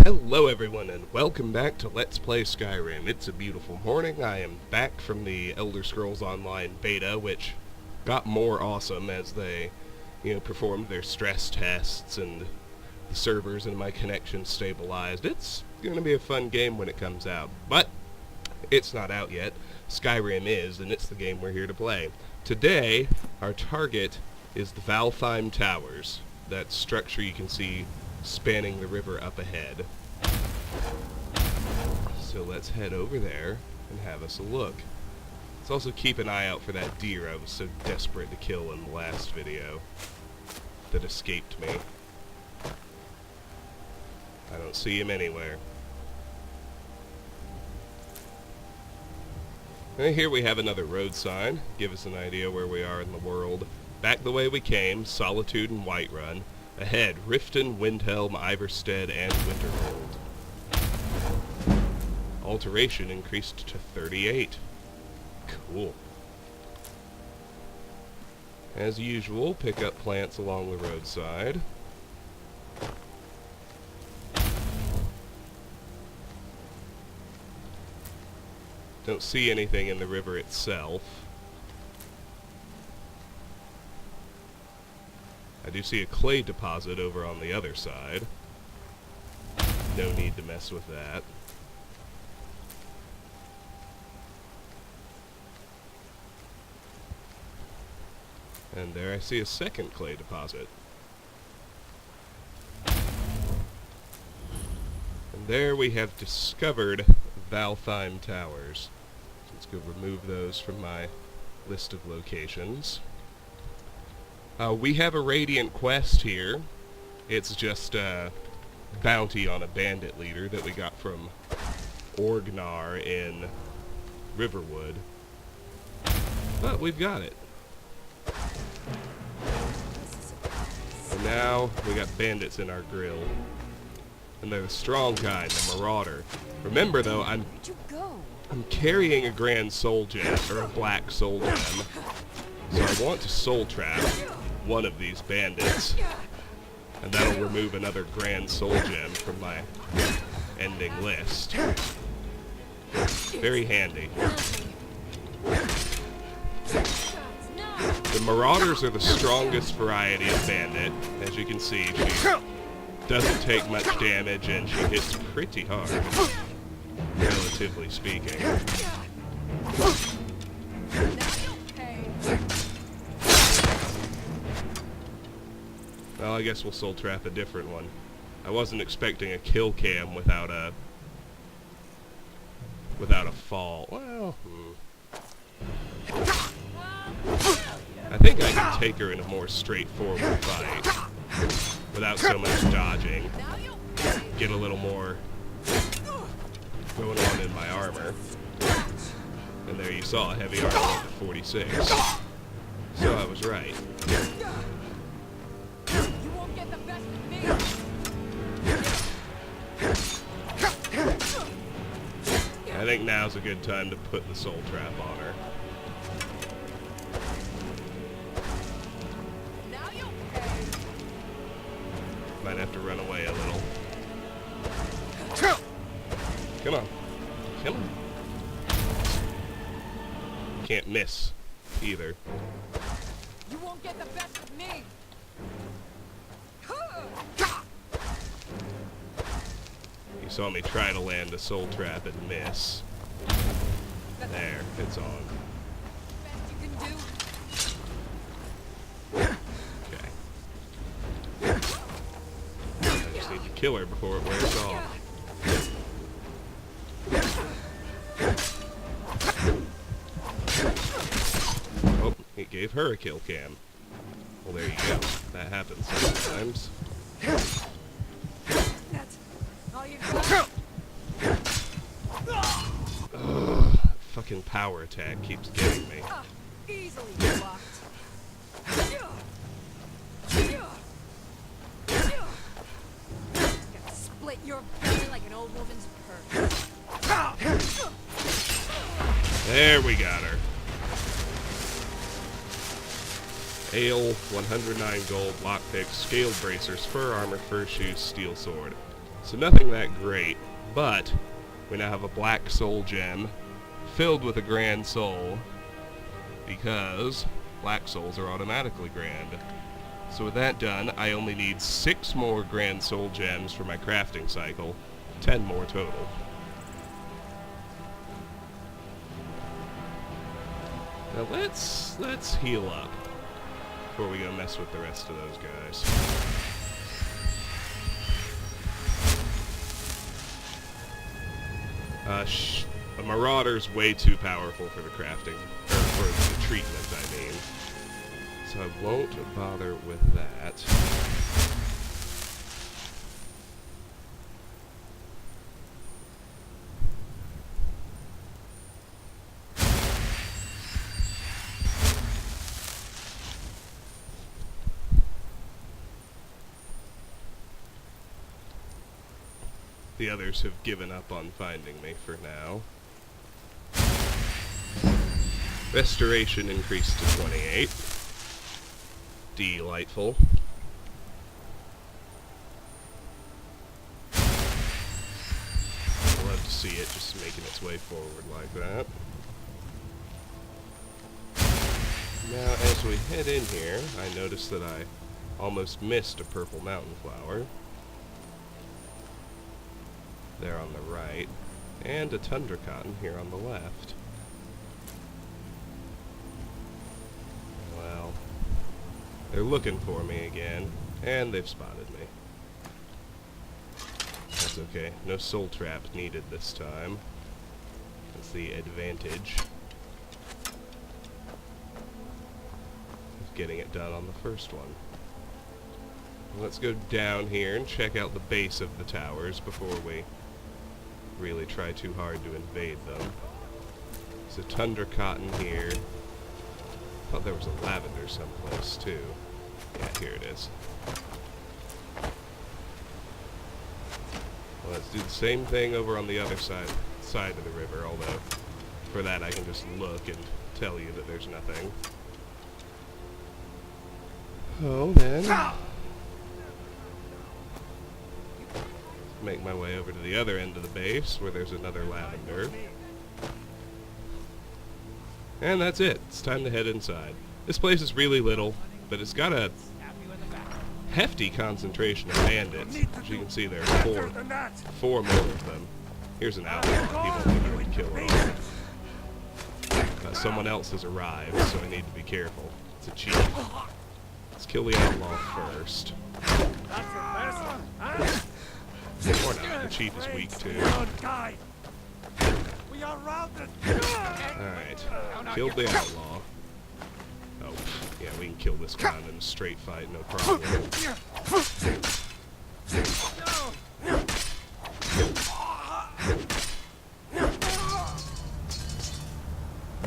Hello everyone and welcome back to Let's Play Skyrim. It's a beautiful morning. I am back from the Elder Scrolls Online beta, which got more awesome as they, performed their stress tests and the servers and my connection stabilized. It's going to be a fun game when it comes out, but it's not out yet. Skyrim is, and it's the game we're here to play. Today, our target is the Valtheim Towers, that structure you can see spanning the river up ahead. So let's head over there and have us a look. Let's also keep an eye out for that deer I was so desperate to kill in the last video that escaped me. I don't see him anywhere. And here we have another road sign. Give us an idea where we are in the world. Back the way we came, Solitude and Whiterun. Ahead, Riften, Windhelm, Iverstead, and Winterhold. Alteration increased to 38. Cool. As usual, pick up plants along the roadside. Don't see anything in the river itself. I do see a clay deposit over on the other side. No need to mess with that. And there I see a second clay deposit. And there we have discovered Valtheim Towers. Let's go remove those from my list of locations. We have a Radiant quest here. It's just a bounty on a bandit leader that we got from Orgnar in Riverwood. But we've got it. And now we got bandits in our grill. And they're the strong kind, the marauder. Remember though, I'm carrying a grand soul gem, or a black soul gem. So I want to soul trap one of these bandits, and that'll remove another grand soul gem from my ending list. Very handy. The Marauders are the strongest variety of bandit. As you can see, she doesn't take much damage and she hits pretty hard, relatively speaking. Well, I guess we'll soul trap a different one. I wasn't expecting a kill cam without a fall. Well, I think I can take her in a more straightforward fight without so much dodging. Get a little more going on in my armor. And there you saw, heavy armor up to 46. So I was right. I think now's a good time to put the soul trap on her. Might have to run away a little. Come on. Come on. Can't miss either. You won't get the best of me. You saw me try to land a soul trap and miss. There, it's on. Best you can do. Okay. I just need to kill her before it wears off. Oh, it gave her a kill cam. Well, there you go. That happens sometimes. That's all you got. Ugh, fucking power attack keeps getting me. Easily blocked. Gonna split your belly like an old woman's purse. There we got her. Ale, 109 gold, lockpick, scaled bracers, fur armor, fur shoes, steel sword. So nothing that great, but we now have a black soul gem filled with a grand soul, because black souls are automatically grand. So with that done, I only need 6 more grand soul gems for my crafting cycle, 10 more total. Now let's heal up before we go mess with the rest of those guys. A Marauder's way too powerful for the crafting, or for the treatment, I mean. So I won't bother with that. The others have given up on finding me for now. Restoration increased to 28. Delightful. I'd love to see it just making its way forward like that. Now, as we head in here, I notice that I almost missed a purple mountain flower. There on the right, and a tundra cotton here on the left. Well, they're looking for me again, and they've spotted me. That's okay, no soul traps needed this time. That's the advantage of getting it done on the first one. Let's go down here and check out the base of the towers before we really try too hard to invade them. There's a tundra cotton here. Thought there was a lavender someplace too. Yeah, here it is. Well, let's do the same thing over on the other side of the river, although for that I can just look and tell you that there's nothing. Oh, then make my way over to the other end of the base where there's another lavender. And that's it. It's time to head inside. This place is really little, but it's got a hefty concentration of bandits. As you can see, there are four more of them. Here's an outlaw. He won't be here to kill it all. Someone else has arrived, so I need to be careful. It's a chief. Let's kill the outlaw first. Or not, the chief is weak too. Alright, killed the outlaw. Oh, yeah, we can kill this guy in a straight fight, no problem.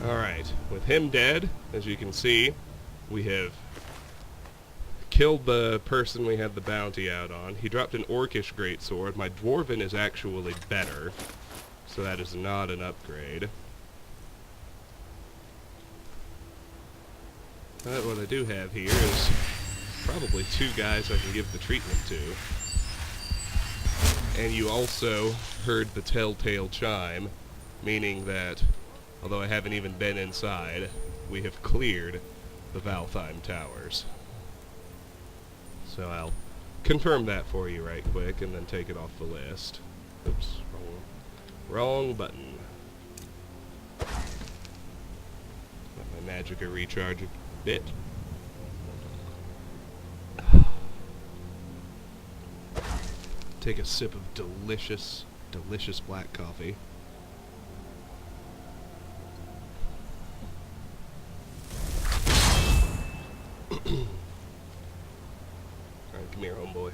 Alright, with him dead, as you can see, we have killed the person we had the bounty out on. He dropped an orcish greatsword. My dwarven is actually better, so that is not an upgrade. But what I do have here is probably 2 guys I can give the treatment to. And you also heard the telltale chime, meaning that, although I haven't even been inside, we have cleared the Valtheim Towers. So I'll confirm that for you right quick and then take it off the list. Oops, wrong button. Let my magicka recharge a bit. Take a sip of delicious, delicious black coffee. Alright, come here, homeboy.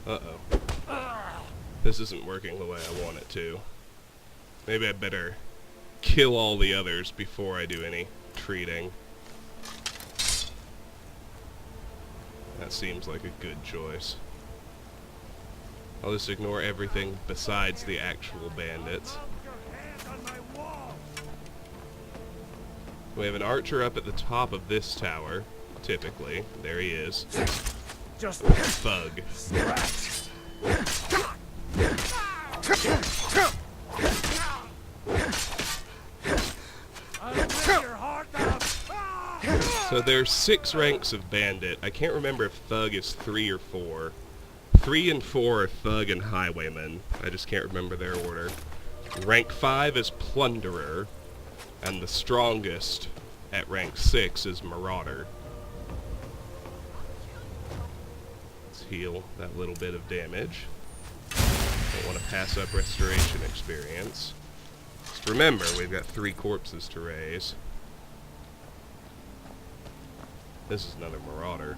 Uh-oh. This isn't working the way I want it to. Maybe I better kill all the others before I do any treating. That seems like a good choice. I'll just ignore everything besides the actual bandits. We have an archer up at the top of this tower, typically. There he is. Just Thug. I'll rip your heart out. So there's 6 ranks of bandit. I can't remember if thug is 3 or 4. 3 and 4 are thug and highwayman. I just can't remember their order. Rank 5 is plunderer, and the strongest at rank 6 is marauder. Let's heal that little bit of damage. Don't want to pass up restoration experience. Just remember, we've got 3 corpses to raise. This is another marauder.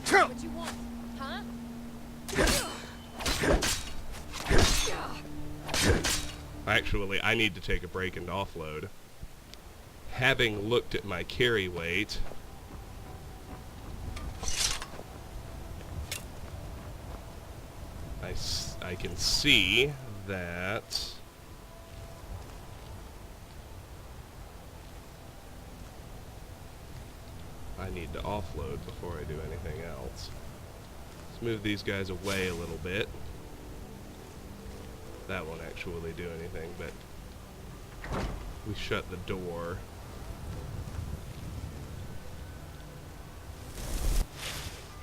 What you want, huh? Actually, I need to take a break and offload. Having looked at my carry weight, I can see that I need to offload before I do anything else. Let's move these guys away a little bit. That won't actually do anything, but we shut the door.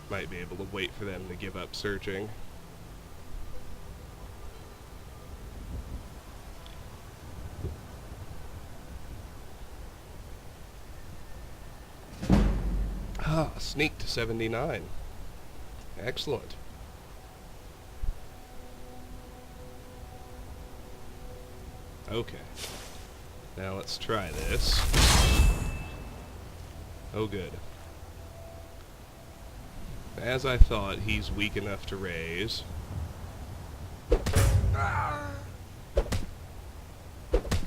Might be able to wait for them to give up searching. Ah, sneak to 79. Excellent. Okay. Now let's try this. Oh good. As I thought, he's weak enough to raise.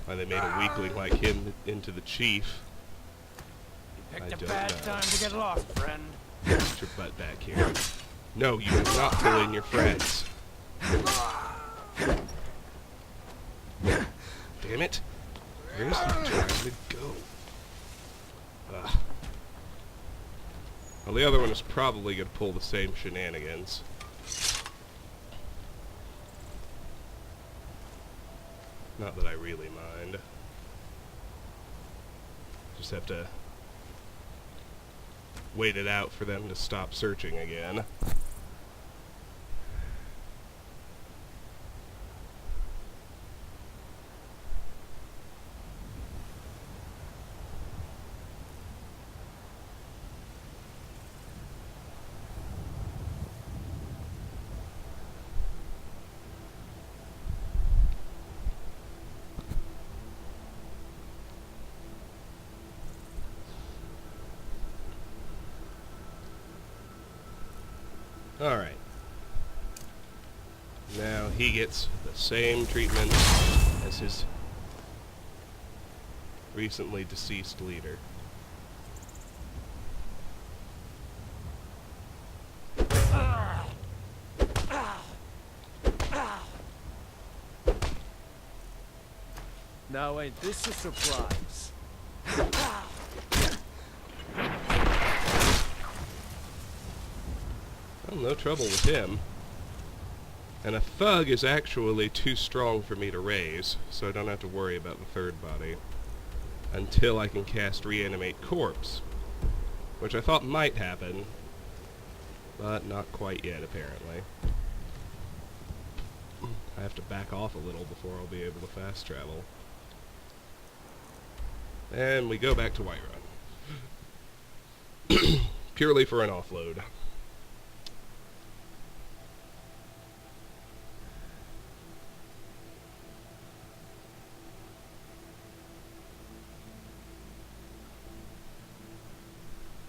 Why they made a weakling like him into the chief, You I picked a don't bad know. time to get lost, friend. Get your butt back here. No, you do not pull in your friends. Damn it. Where's he trying to go? Ugh. Well, the other one is probably going to pull the same shenanigans. Not that I really mind. Just have to wait it out for them to stop searching again. Alright. Now he gets the same treatment as his recently deceased leader. Now ain't this a surprise? Well, no trouble with him. And a thug is actually too strong for me to raise, so I don't have to worry about the third body. Until I can cast Reanimate Corpse. Which I thought might happen, but not quite yet, apparently. I have to back off a little before I'll be able to fast travel. And we go back to Whiterun. Purely for an offload.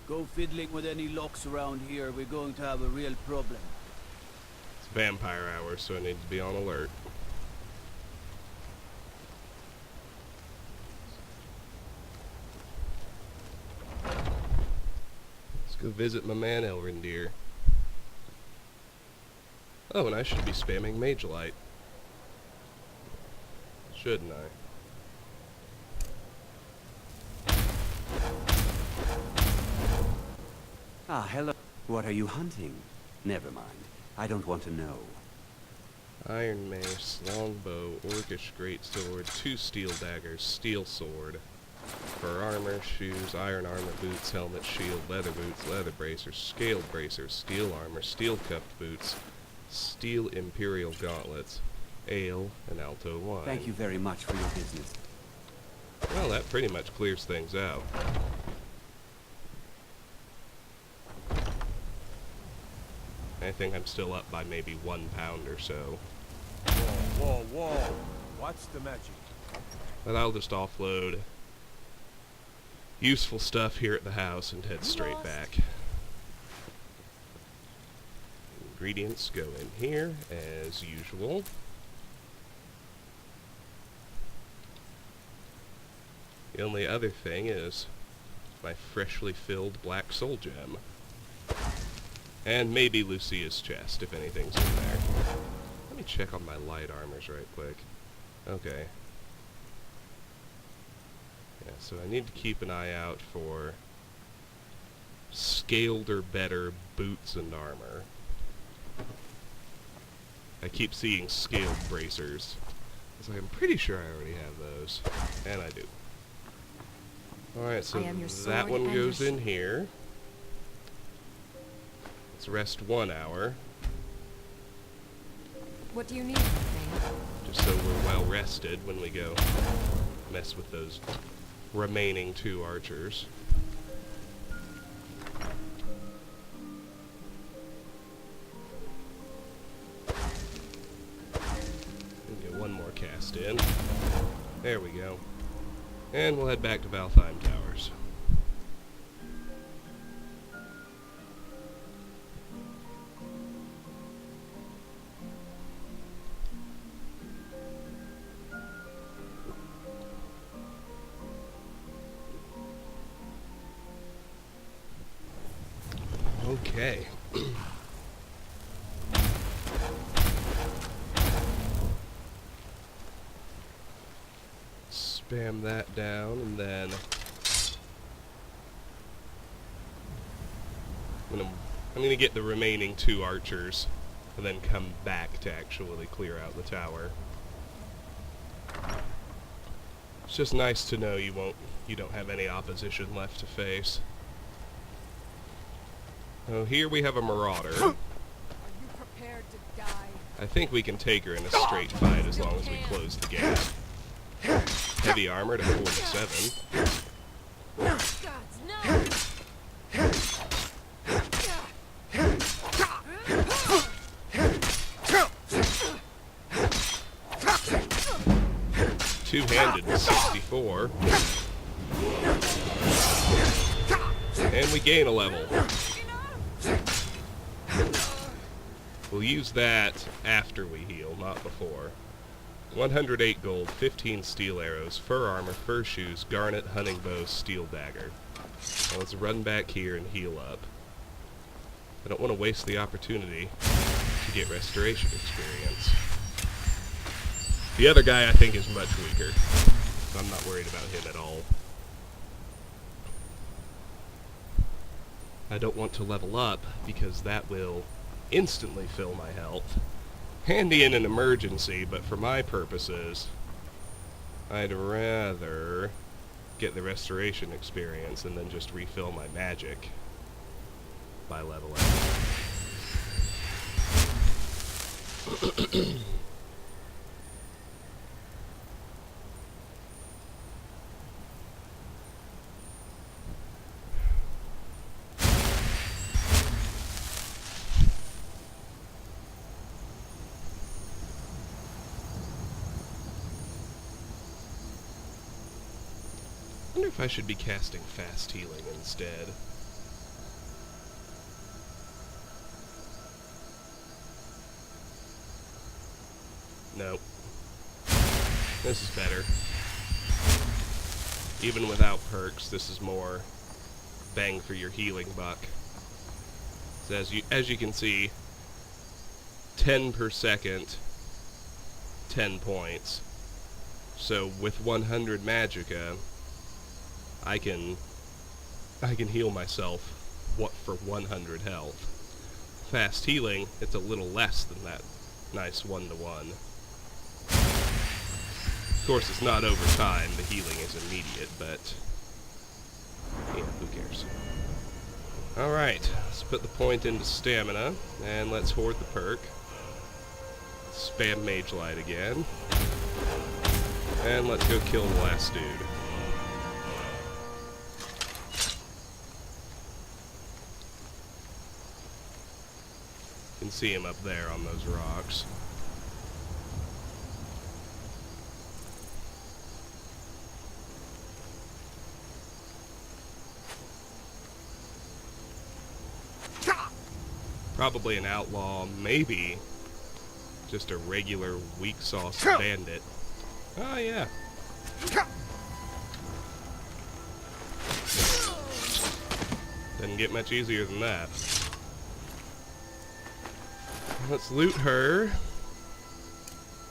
Go fiddling with any locks around here, we're going to have a real problem. It's vampire hour, so I need to be on alert. Let's go visit my man Elrindir. Oh, and I should be spamming Mage Light. Shouldn't I? Ah, hello. What are you hunting? Never mind. I don't want to know. Iron mace, longbow, orcish greatsword, 2 steel daggers, steel sword. For armor, shoes, iron armor, boots, helmet, shield, leather boots, leather bracers, scaled bracers, steel armor, steel cuffed boots, steel imperial gauntlets, ale, and alto wine. Thank you very much for your business. Well, that pretty much clears things out. I think I'm still up by maybe 1 pound or so. Whoa, whoa, whoa. What's the magic? But I'll just offload useful stuff here at the house and head straight back. Ingredients go in here, as usual. The only other thing is my freshly filled black soul gem. And maybe Lucia's chest, if anything's in there. Let me check on my light armors right quick. Okay. Yeah, so I need to keep an eye out for scaled or better boots and armor. I keep seeing scaled bracers. It's like, I'm pretty sure I already have those. And I do. Alright, so that one goes in here. Let's rest 1 hour. What do you need from me? Just so we're well rested when we go mess with those remaining 2 archers. And get 1 more cast in. There we go. And we'll head back to Valtheim Towers. Okay. Spam that down, and then I'm gonna get the remaining 2 archers, and then come back to actually clear out the tower. It's just nice to know you don't have any opposition left to face. Oh, here we have a marauder. Are you prepared to die? I think we can take her in a straight fight as long as we close the gap. Heavy armor to 47. Gods, no! 2-handed to 64. And we gain a level. We'll use that after we heal, not before. 108 gold, 15 steel arrows, fur armor, fur shoes, garnet, hunting bow, steel dagger. Now let's run back here and heal up. I don't want to waste the opportunity to get restoration experience. The other guy I think is much weaker, so I'm not worried about him at all. I don't want to level up because that will instantly fill my health. Handy in an emergency, but for my purposes, I'd rather get the restoration experience and then just refill my magic by leveling. I wonder if I should be casting fast healing instead. Nope. This is better. Even without perks, this is more bang for your healing buck. So as you can see, 10 per second, 10 points. So with 100 magicka, I can heal myself what for 100 health. Fast healing, it's a little less than that nice 1-to-1. Of course, it's not over time. The healing is immediate, but yeah, who cares? Alright, let's put the point into stamina, and let's hoard the perk. Spam Mage Light again. And let's go kill the last dude. You can see him up there on those rocks. Probably an outlaw, maybe just a regular weak sauce bandit. Oh yeah. Doesn't get much easier than that. Let's loot her.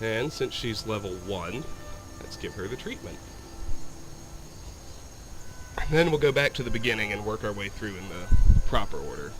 And since she's level 1, let's give her the treatment. Then we'll go back to the beginning and work our way through in the proper order.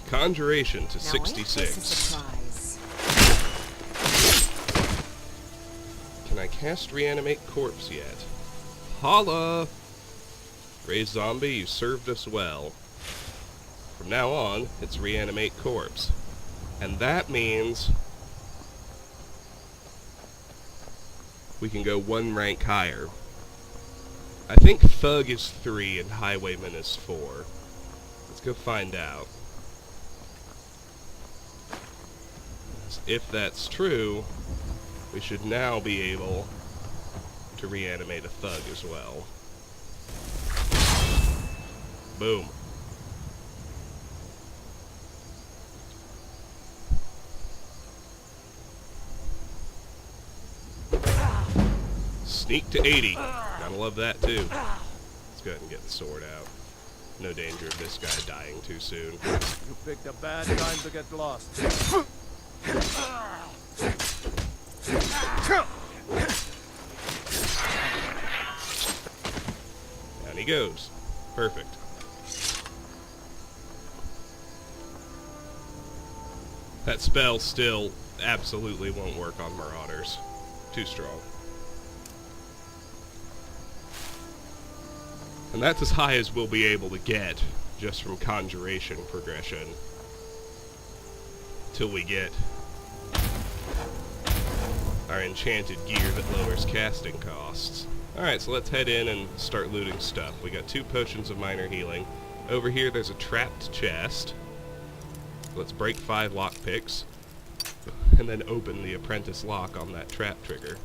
Conjuration to 66. Can I cast Reanimate Corpse yet? Holla! Raise Zombie, you served us well. From now on, it's Reanimate Corpse. And that means we can go 1 rank higher. I think Thug is 3 and Highwayman is 4. Let's go find out. If that's true, we should now be able to reanimate a Thug as well. Boom. Sneak to 80. Gotta love that too. Let's go ahead and get the sword out. No danger of this guy dying too soon. You picked a bad time to get lost. Down he goes. Perfect. That spell still absolutely won't work on Marauders. Too strong. And that's as high as we'll be able to get just from Conjuration progression. Till we get our enchanted gear that lowers casting costs. Alright, so let's head in and start looting stuff. We got 2 potions of minor healing. Over here there's a trapped chest. Let's break 5 lockpicks. And then open the apprentice lock on that trap trigger.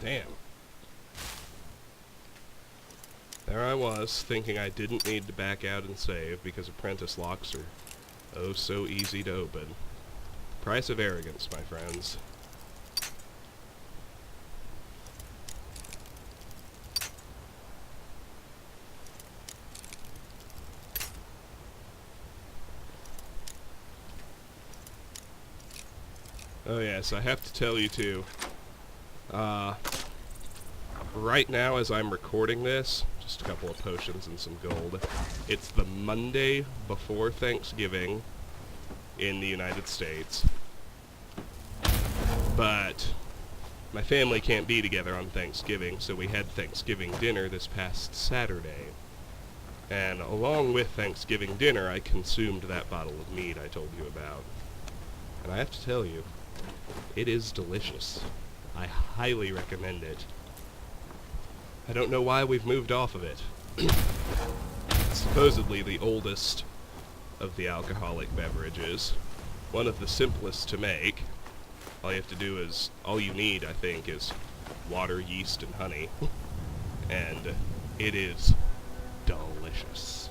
Damn. There I was, thinking I didn't need to back out and save because apprentice locks are oh so easy to open. Price of arrogance, my friends. Oh yes, I have to tell you too. Right now as I'm recording this, just a couple of potions and some gold, it's the Monday before Thanksgiving in the United States. But my family can't be together on Thanksgiving, so we had Thanksgiving dinner this past Saturday. And along with Thanksgiving dinner, I consumed that bottle of mead I told you about. And I have to tell you, it is delicious. I highly recommend it. I don't know why we've moved off of it. It's supposedly the oldest of the alcoholic beverages. One of the simplest to make. All you need, I think, is water, yeast, and honey. And it is delicious.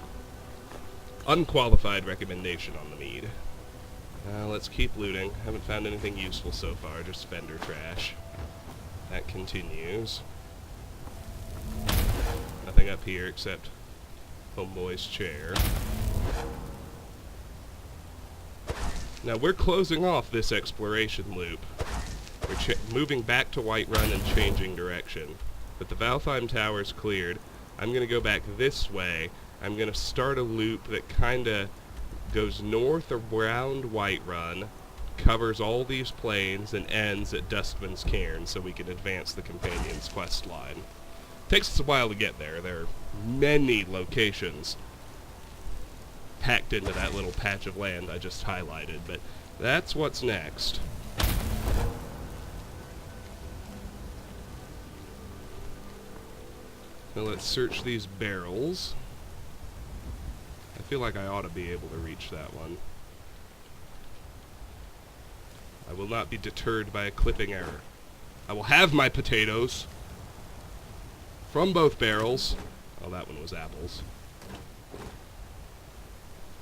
Unqualified recommendation on the mead. Let's keep looting. Haven't found anything useful so far, just vendor trash. That continues. Nothing up here except Homeboy's chair. Now we're closing off this exploration loop. We're moving back to Whiterun and changing direction. But the Valtheim Towers cleared. I'm going to go back this way. I'm going to start a loop that kind of goes north around Whiterun, covers all these plains, and ends at Duskman's Cairn so we can advance the companion's quest line. Takes us a while to get there. There are many locations packed into that little patch of land I just highlighted, but that's what's next. Now let's search these barrels. I feel like I ought to be able to reach that one. I will not be deterred by a clipping error. I will have my potatoes from both barrels. Oh, that one was apples.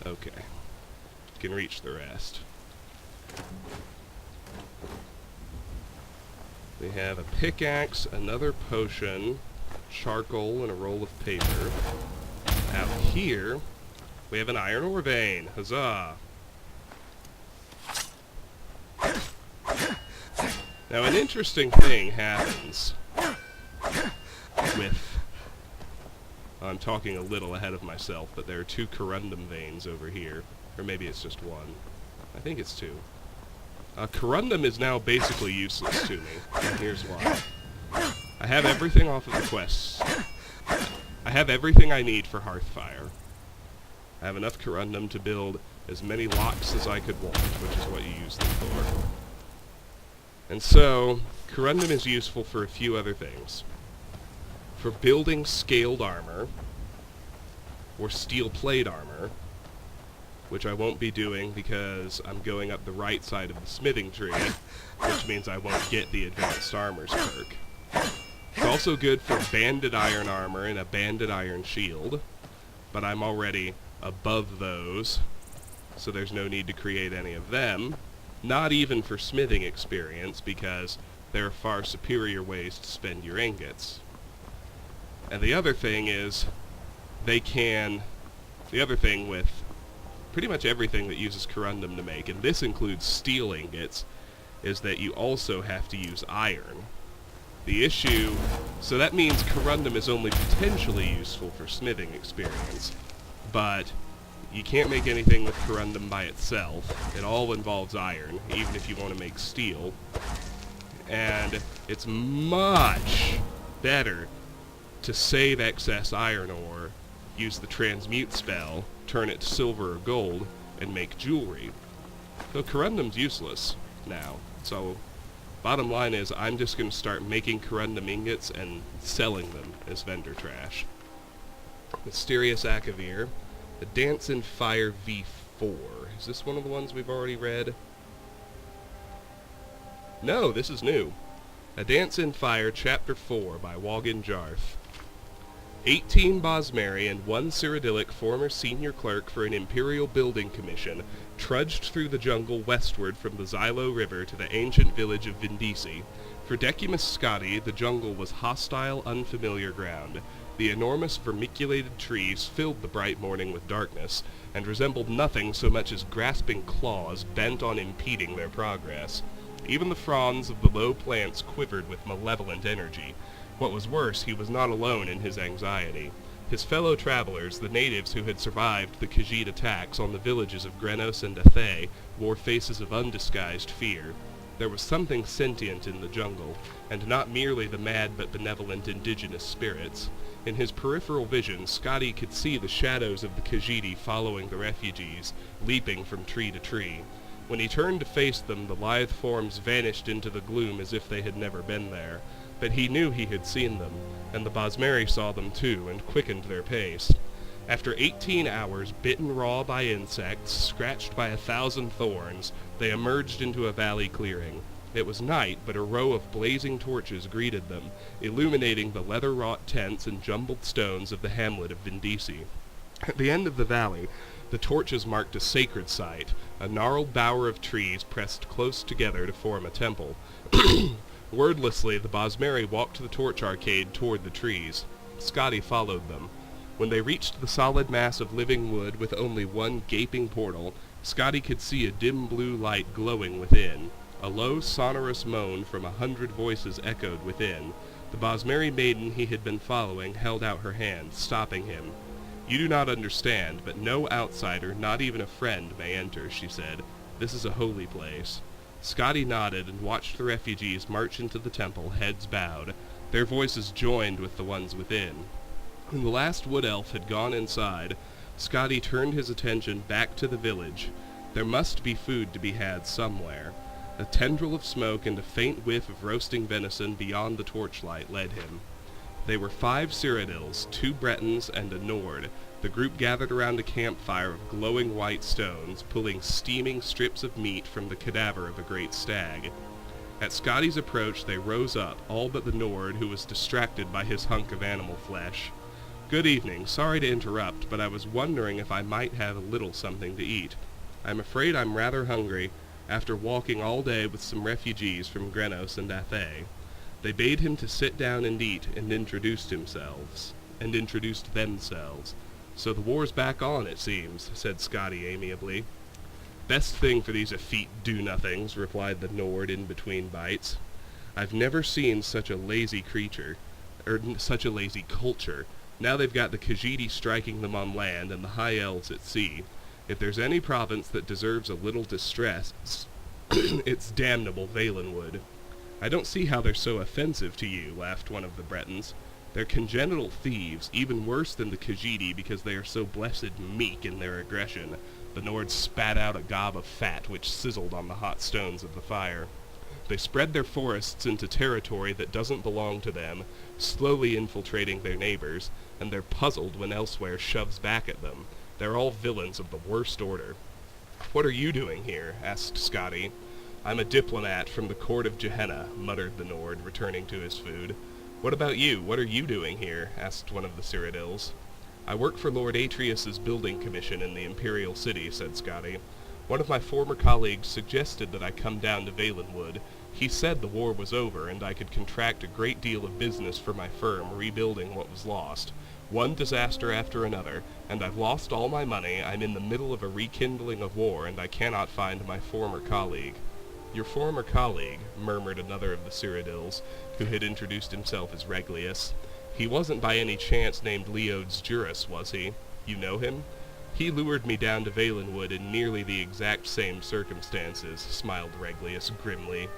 Okay. Can reach the rest. We have a pickaxe, another potion, charcoal, and a roll of paper. Out here, we have an iron ore vein. Huzzah! Now, an interesting thing happens with... I'm talking a little ahead of myself, but there are 2 corundum veins over here. Or maybe it's just 1. I think it's 2. Corundum is now basically useless to me, and here's why. I have everything off of the quests. I have everything I need for Hearthfire. I have enough corundum to build as many locks as I could want, which is what you use them for. And so, corundum is useful for a few other things. For building scaled armor, or steel plate armor, which I won't be doing because I'm going up the right side of the smithing tree, which means I won't get the advanced armors perk. It's also good for banded iron armor and a banded iron shield, but I'm already above those, so there's no need to create any of them. Not even for smithing experience, because there are far superior ways to spend your ingots. And the other thing is, the other thing with pretty much everything that uses corundum to make, and this includes steel ingots, is that you also have to use iron. The issue, so that means corundum is only potentially useful for smithing experience, but you can't make anything with corundum by itself. It all involves iron, even if you want to make steel. And it's much better to save excess iron ore, use the transmute spell, turn it to silver or gold, and make jewelry. So corundum's useless now. So bottom line is I'm just going to start making corundum ingots and selling them as vendor trash. Mysterious Akavir. The Dance in Fire V4. Is this one of the ones we've already read? No, this is new. A Dance in Fire, Chapter 4 by Wogan Jarth. 18 Bosmeri and 1 Cyrodiilic former senior clerk for an Imperial Building Commission trudged through the jungle westward from the Xylo River to the ancient village of Vindisi. For Decimus Scotti, the jungle was hostile, unfamiliar ground. The enormous vermiculated trees filled the bright morning with darkness, and resembled nothing so much as grasping claws bent on impeding their progress. Even the fronds of the low plants quivered with malevolent energy. What was worse, he was not alone in his anxiety. His fellow travelers, the natives who had survived the Khajiit attacks on the villages of Grenos and Athay, wore faces of undisguised fear. There was something sentient in the jungle, and not merely the mad but benevolent indigenous spirits. In his peripheral vision, Scotti could see the shadows of the Khajiit following the refugees, leaping from tree to tree. When he turned to face them, the lithe forms vanished into the gloom as if they had never been there. But he knew he had seen them, and the Bosmeri saw them too, and quickened their pace. After 18 hours, bitten raw by insects, scratched by 1,000 thorns, they emerged into a valley clearing. It was night, but a row of blazing torches greeted them, illuminating the leather-wrought tents and jumbled stones of the hamlet of Vindisi. At the end of the valley, the torches marked a sacred site, a gnarled bower of trees pressed close together to form a temple. Wordlessly, the Bosmeri walked the torch arcade toward the trees. Scotty followed them. When they reached the solid mass of living wood with only one gaping portal, Scotty could see a dim blue light glowing within. A low, sonorous moan from 100 voices echoed within. The Bosmeri maiden he had been following held out her hand, stopping him. "You do not understand, but no outsider, not even a friend, may enter," she said. "This is a holy place." Scotty nodded and watched the refugees march into the temple, heads bowed. Their voices joined with the ones within. When the last wood elf had gone inside, Scotty turned his attention back to the village. There must be food to be had somewhere. A tendril of smoke and a faint whiff of roasting venison beyond the torchlight led him. They were 5 Cyrodiils, 2 Bretons, and a Nord. The group gathered around a campfire of glowing white stones, pulling steaming strips of meat from the cadaver of a great stag. At Scotty's approach, they rose up, all but the Nord, who was distracted by his hunk of animal flesh. "Good evening. Sorry to interrupt, but I was wondering if I might have a little something to eat. I'm afraid I'm rather hungry, after walking all day with some refugees from Grenos and Athay." They bade him to sit down and eat, and introduced themselves. "So the war's back on, it seems," said Scotty amiably. "Best thing for these effete do-nothings," replied the Nord in between bites. "I've never seen such a lazy such a lazy culture. Now they've got the Khajiit striking them on land and the High Elves at sea. If there's any province that deserves a little distress, it's damnable Valenwood." "I don't see how they're so offensive to you," laughed one of the Bretons. "They're congenital thieves, even worse than the Khajiit because they are so blessed meek in their aggression." The Nord spat out a gob of fat which sizzled on the hot stones of the fire. "They spread their forests into territory that doesn't belong to them, slowly infiltrating their neighbors, and they're puzzled when elsewhere shoves back at them. They're all villains of the worst order." "What are you doing here?" asked Scotty. "I'm a diplomat from the court of Gehenna," muttered the Nord, returning to his food. "What about you? What are you doing here?" asked one of the Cyrodiils. "I work for Lord Atreus's building commission in the Imperial City," said Scotty. "One of my former colleagues suggested that I come down to Valenwood. He said the war was over and I could contract a great deal of business for my firm rebuilding what was lost. One disaster after another, and I've lost all my money. I'm in the middle of a rekindling of war, and I cannot find my former colleague." "Your former colleague," murmured another of the Cyrodiils, who had introduced himself as Reglius. "He wasn't by any chance named Leodes Juris, was he? You know him?" "He lured me down to Valenwood in nearly the exact same circumstances," smiled Reglius grimly.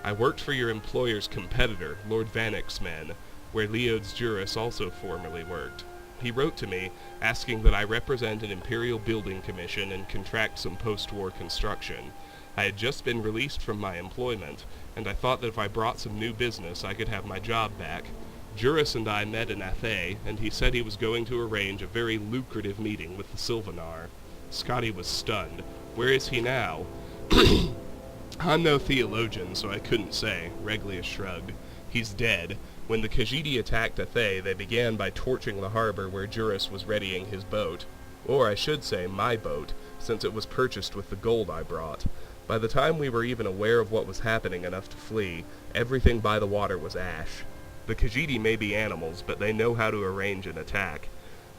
"I worked for your employer's competitor, Lord Vannick's men, where Leodes Juris also formerly worked. He wrote to me, asking that I represent an Imperial Building Commission and contract some post-war construction. I had just been released from my employment, and I thought that if I brought some new business I could have my job back. Juris and I met in Athay, and he said he was going to arrange a very lucrative meeting with the Sylvanar." Scotty was stunned. "Where is he now?" "I'm no theologian, so I couldn't say," Reglius shrugged. "He's dead. When the Khajiit attacked Athay, they began by torching the harbor where Juris was readying his boat. Or I should say my boat, since it was purchased with the gold I brought. By the time we were even aware of what was happening enough to flee, everything by the water was ash. The Khajiit may be animals, but they know how to arrange an attack.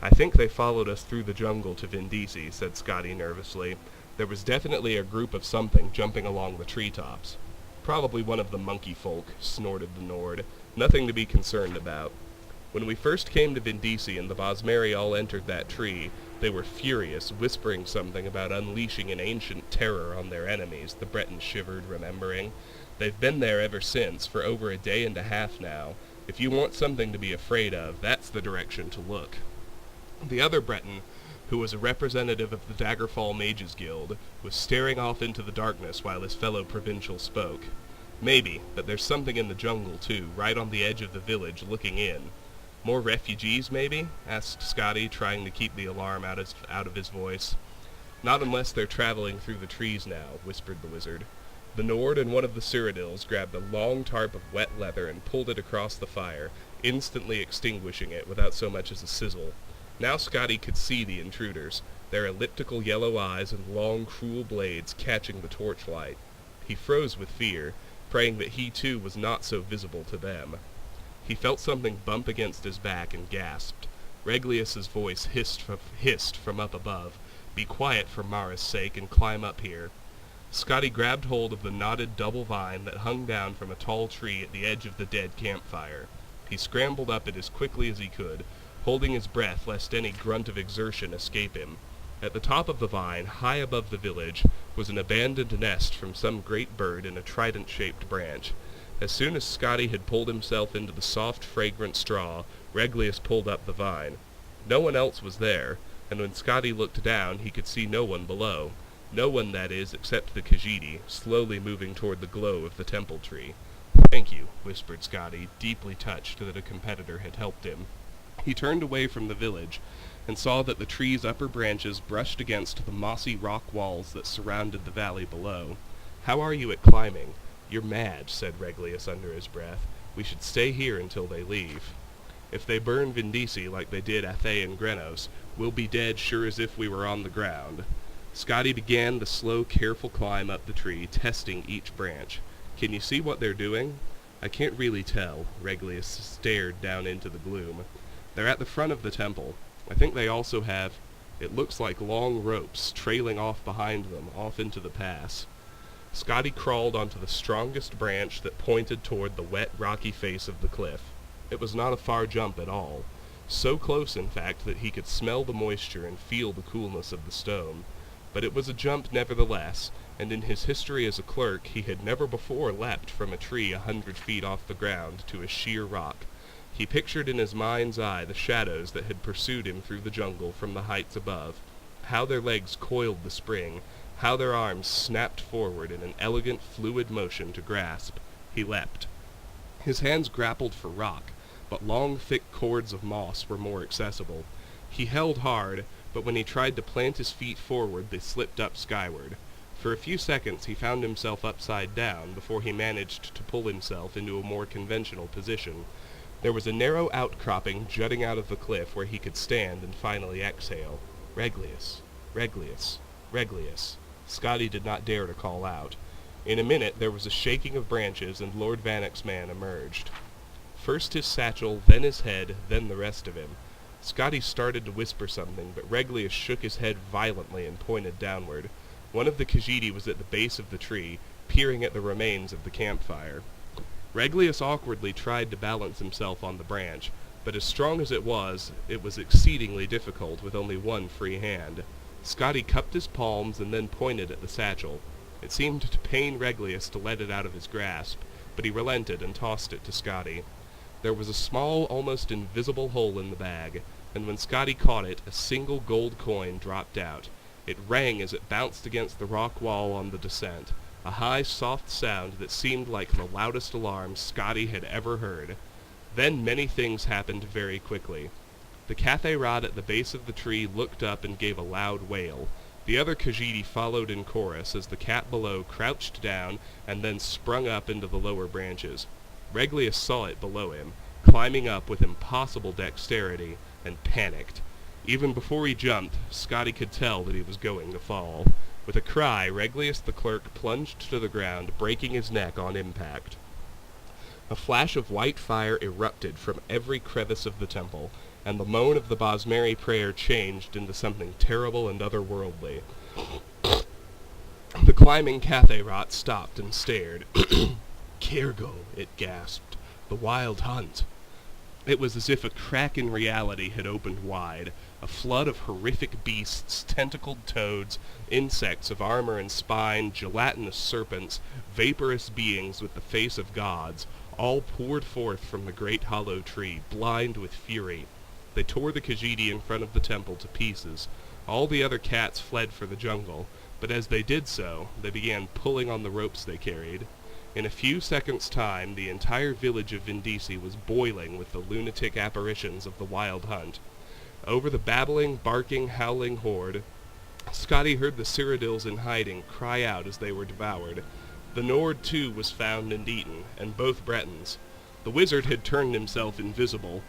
I think they followed us through the jungle to Vindisi," said Scotty nervously. "There was definitely a group of something jumping along the treetops." "Probably one of the monkey folk," snorted the Nord. "Nothing to be concerned about. When we first came to Vindisi and the Bosmeri all entered that tree, they were furious, whispering something about unleashing an ancient terror on their enemies," the Breton shivered, remembering. "They've been there ever since, for over a day and a half now. If you want something to be afraid of, that's the direction to look." The other Breton, who was a representative of the Daggerfall Mages Guild, was staring off into the darkness while his fellow provincial spoke. "Maybe, but there's something in the jungle too, right on the edge of the village, looking in." More refugees, maybe? Asked Scotty, trying to keep the alarm out of his voice. Not unless they're traveling through the trees now, whispered the wizard. The Nord and one of the Cyrodiils grabbed a long tarp of wet leather and pulled it across the fire, instantly extinguishing it without so much as a sizzle. Now Scotty could see the intruders, their elliptical yellow eyes and long, cruel blades catching the torchlight. He froze with fear, praying that he too was not so visible to them. He felt something bump against his back and gasped. Reglius's voice hissed from up above. Be quiet for Mara's sake and climb up here. Scotty grabbed hold of the knotted double vine that hung down from a tall tree at the edge of the dead campfire. He scrambled up it as quickly as he could, holding his breath lest any grunt of exertion escape him. At the top of the vine, high above the village, was an abandoned nest from some great bird in a trident-shaped branch. As soon as Scotty had pulled himself into the soft, fragrant straw, Reglius pulled up the vine. No one else was there, and when Scotty looked down, he could see no one below. No one, that is, except the Khajiit, slowly moving toward the glow of the temple tree. "Thank you," whispered Scotty, deeply touched that a competitor had helped him. He turned away from the village, and saw that the tree's upper branches brushed against the mossy rock walls that surrounded the valley below. "How are you at climbing?" "You're mad," said Reglius under his breath. "We should stay here until they leave. If they burn Vindisi like they did Athe and Grenos, we'll be dead sure as if we were on the ground." Scotty began the slow, careful climb up the tree, testing each branch. "Can you see what they're doing?" "I can't really tell." Reglius stared down into the gloom. "They're at the front of the temple. I think they also have, it looks like long ropes trailing off behind them, off into the pass." Scotty crawled onto the strongest branch that pointed toward the wet, rocky face of the cliff. It was not a far jump at all. So close, in fact, that he could smell the moisture and feel the coolness of the stone. But it was a jump nevertheless, and in his history as a clerk he had never before leapt from a tree 100 feet off the ground to a sheer rock. He pictured in his mind's eye the shadows that had pursued him through the jungle from the heights above, how their legs coiled the spring, how their arms snapped forward in an elegant, fluid motion to grasp. He leapt. His hands grappled for rock, but long, thick cords of moss were more accessible. He held hard, but when he tried to plant his feet forward, they slipped up skyward. For a few seconds he found himself upside down before he managed to pull himself into a more conventional position. There was a narrow outcropping jutting out of the cliff where he could stand and finally exhale. Reglius, Reglius, Reglius. Scotty did not dare to call out. In a minute there was a shaking of branches and Lord Vanek's man emerged. First his satchel, then his head, then the rest of him. Scotty started to whisper something, but Reglius shook his head violently and pointed downward. One of the Khajiit was at the base of the tree, peering at the remains of the campfire. Reglius awkwardly tried to balance himself on the branch, but as strong as it was exceedingly difficult with only one free hand. Scotty cupped his palms and then pointed at the satchel. It seemed to pain Reglius to let it out of his grasp, but he relented and tossed it to Scotty. There was a small, almost invisible hole in the bag, and when Scotty caught it, a single gold coin dropped out. It rang as it bounced against the rock wall on the descent, a high, soft sound that seemed like the loudest alarm Scotty had ever heard. Then many things happened very quickly. The Cathay Rod at the base of the tree looked up and gave a loud wail. The other Khajiit followed in chorus as the cat below crouched down and then sprung up into the lower branches. Reglius saw it below him, climbing up with impossible dexterity, and panicked. Even before he jumped, Scotty could tell that he was going to fall. With a cry, Reglius the clerk plunged to the ground, breaking his neck on impact. A flash of white fire erupted from every crevice of the temple, and the moan of the Bosmeri prayer changed into something terrible and otherworldly. The climbing Cathay-Rot stopped and stared. "Kirgo," it gasped. "The wild hunt." It was as if a crack in reality had opened wide. A flood of horrific beasts, tentacled toads, insects of armor and spine, gelatinous serpents, vaporous beings with the face of gods, all poured forth from the great hollow tree, blind with fury. They tore the Khajiit in front of the temple to pieces. All the other cats fled for the jungle, but as they did so, they began pulling on the ropes they carried. In a few seconds' time, the entire village of Vindisi was boiling with the lunatic apparitions of the Wild Hunt. Over the babbling, barking, howling horde, Scotty heard the Cyrodiils in hiding cry out as they were devoured. The Nord, too, was found and eaten, and both Bretons. The wizard had turned himself invisible,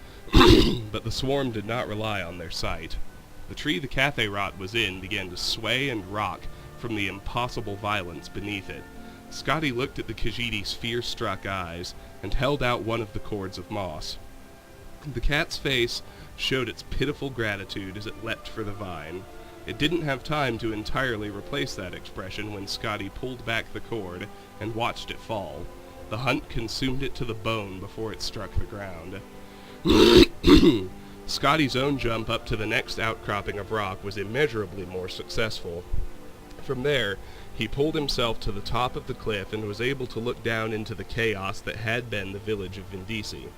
but the swarm did not rely on their sight. The tree the Cathay-rot was in began to sway and rock from the impossible violence beneath it. Scotty looked at the Khajiiti's fear-struck eyes and held out one of the cords of moss. The cat's face showed its pitiful gratitude as it leapt for the vine. It didn't have time to entirely replace that expression when Scotty pulled back the cord and watched it fall. The hunt consumed it to the bone before it struck the ground. Scotty's own jump up to the next outcropping of rock was immeasurably more successful. From there, he pulled himself to the top of the cliff and was able to look down into the chaos that had been the village of Vindisi.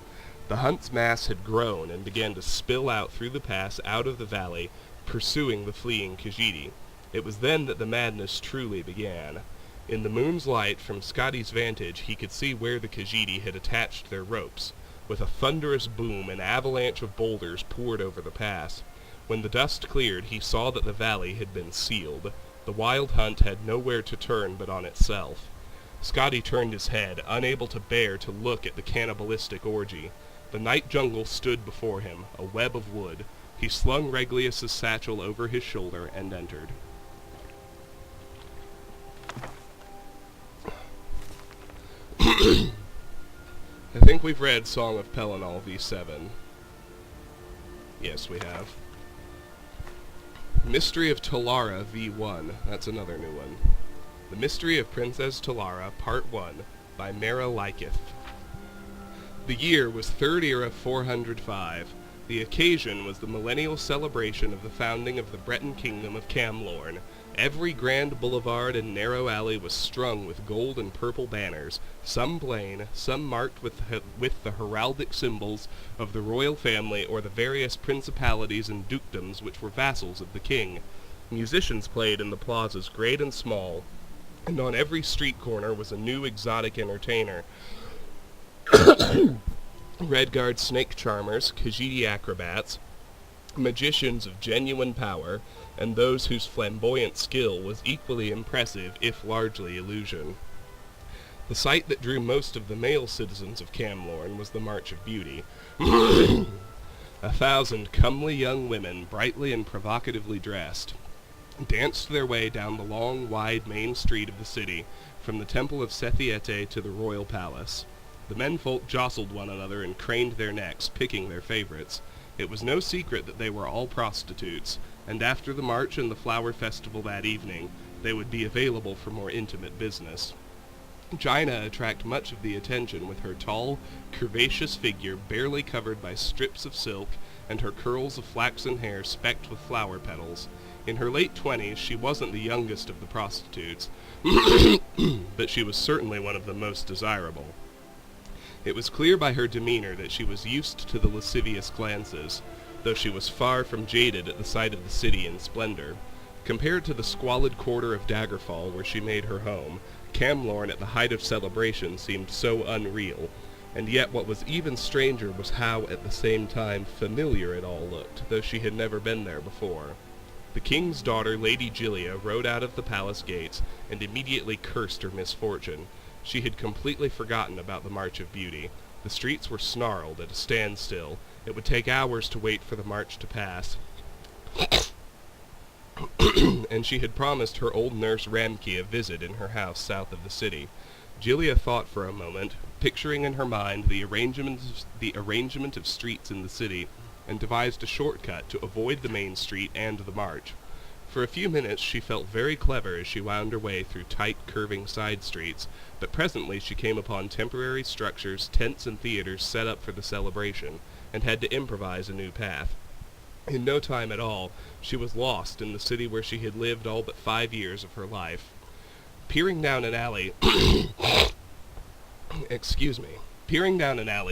The hunt's mass had grown and began to spill out through the pass out of the valley, pursuing the fleeing Khajiiti. It was then that the madness truly began. In the moon's light, from Scotty's vantage, he could see where the Khajiiti had attached their ropes. With a thunderous boom, an avalanche of boulders poured over the pass. When the dust cleared, he saw that the valley had been sealed. The Wild Hunt had nowhere to turn but on itself. Scotty turned his head, unable to bear to look at the cannibalistic orgy. The night jungle stood before him, a web of wood. He slung Reglius's satchel over his shoulder and entered. I think we've read Song of Pelennor V7. Yes, we have. Mystery of Talara V1. That's another new one. The Mystery of Princess Talara, Part 1, by Mara Lykith. The year was 3rd era 405. The occasion was the millennial celebration of the founding of the Breton kingdom of Camlorn. Every grand boulevard and narrow alley was strung with gold and purple banners, some plain, some marked with the heraldic symbols of the royal family or the various principalities and dukedoms which were vassals of the king. Musicians played in the plazas great and small, and on every street corner was a new exotic entertainer. Redguard snake charmers, Khajiiti acrobats, magicians of genuine power, and those whose flamboyant skill was equally impressive, if largely illusion. The sight that drew most of the male citizens of Camlorn was the March of Beauty. 1,000 comely young women, brightly and provocatively dressed, danced their way down the long, wide main street of the city, from the temple of Sethiete to the royal palace. The menfolk jostled one another and craned their necks, picking their favorites. It was no secret that they were all prostitutes, and after the march and the flower festival that evening, they would be available for more intimate business. Jaina attracted much of the attention with her tall, curvaceous figure barely covered by strips of silk, and her curls of flaxen hair specked with flower petals. In her late 20s, she wasn't the youngest of the prostitutes, but she was certainly one of the most desirable. It was clear by her demeanor that she was used to the lascivious glances, though she was far from jaded at the sight of the city in splendor. Compared to the squalid quarter of Daggerfall where she made her home, Camlorn at the height of celebration seemed so unreal, and yet what was even stranger was how, at the same time, familiar it all looked, though she had never been there before. The king's daughter, Lady Gilia, rode out of the palace gates and immediately cursed her misfortune. She had completely forgotten about the March of Beauty. The streets were snarled at a standstill. It would take hours to wait for the march to pass. And she had promised her old nurse Ramke a visit in her house south of the city. Gilia thought for a moment, picturing in her mind the arrangement of streets in the city, and devised a shortcut to avoid the main street and the march. For a few minutes she felt very clever as she wound her way through tight, curving side streets, but presently she came upon temporary structures, tents and theaters set up for the celebration, and had to improvise a new path. In no time at all, she was lost in the city where she had lived all but 5 years of her life. Peering down an alley,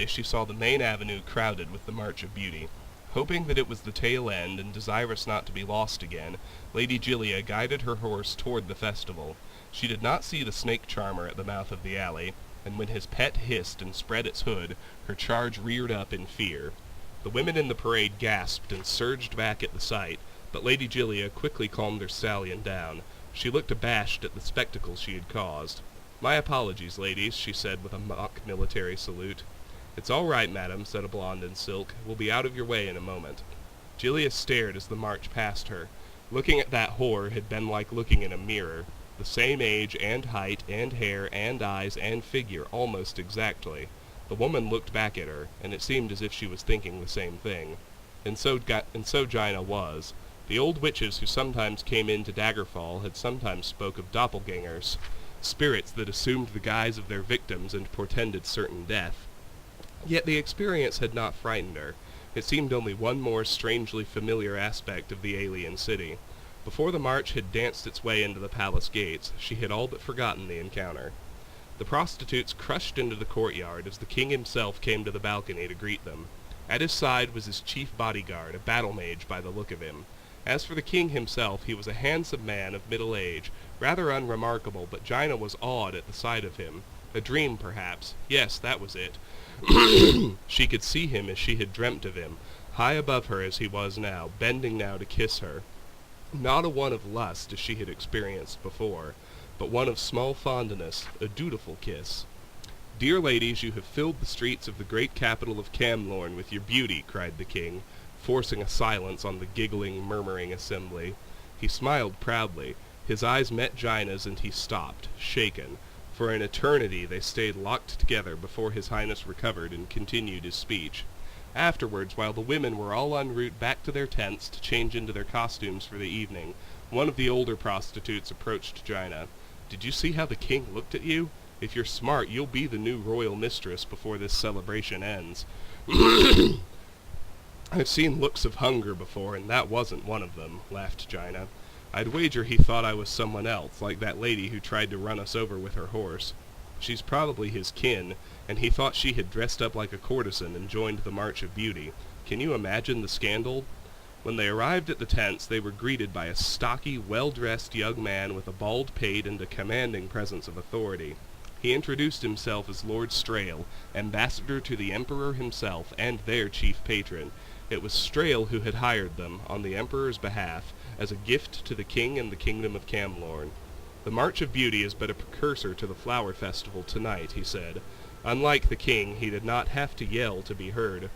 she saw the main avenue crowded with the March of Beauty. Hoping that it was the tail end and desirous not to be lost again, Lady Julia guided her horse toward the festival. She did not see the snake charmer at the mouth of the alley, and when his pet hissed and spread its hood, her charge reared up in fear. The women in the parade gasped and surged back at the sight, but Lady Julia quickly calmed her stallion down. She looked abashed at the spectacle she had caused. "My apologies, ladies," she said with a mock military salute. "It's all right, madam," said a blonde in silk. "We'll be out of your way in a moment." Julia stared as the march passed her. Looking at that whore had been like looking in a mirror. The same age and height and hair and eyes and figure almost exactly. The woman looked back at her, and it seemed as if she was thinking the same thing. And so Gina was. The old witches who sometimes came into Daggerfall had sometimes spoke of doppelgangers, spirits that assumed the guise of their victims and portended certain death. Yet the experience had not frightened her. It seemed only one more strangely familiar aspect of the alien city. Before the march had danced its way into the palace gates, she had all but forgotten the encounter. The prostitutes crushed into the courtyard as the king himself came to the balcony to greet them. At his side was his chief bodyguard, a battle mage by the look of him. As for the king himself, he was a handsome man of middle age, rather unremarkable, but Gina was awed at the sight of him. A dream, perhaps. Yes, that was it. She could see him as she had dreamt of him, high above her as he was now, bending now to kiss her. Not a one of lust as she had experienced before, but one of small fondness, a dutiful kiss. "Dear ladies, you have filled the streets of the great capital of Camlorn with your beauty," cried the king, forcing a silence on the giggling, murmuring assembly. He smiled proudly. His eyes met Gina's and he stopped, shaken. For an eternity they stayed locked together before His Highness recovered and continued his speech. Afterwards, while the women were all en route back to their tents to change into their costumes for the evening, one of the older prostitutes approached Gina. "Did you see how the king looked at you? If you're smart, you'll be the new royal mistress before this celebration ends." "I've seen looks of hunger before, and that wasn't one of them," laughed Gina. "I'd wager he thought I was someone else, like that lady who tried to run us over with her horse. She's probably his kin, and he thought she had dressed up like a courtesan and joined the March of Beauty. Can you imagine the scandal?" When they arrived at the tents, they were greeted by a stocky, well-dressed young man with a bald pate and a commanding presence of authority. He introduced himself as Lord Strail, ambassador to the Emperor himself, and their chief patron. It was Strail who had hired them, on the Emperor's behalf, as a gift to the king and the kingdom of Camlorn. "The March of Beauty is but a precursor to the flower festival tonight," he said. Unlike the king, he did not have to yell to be heard.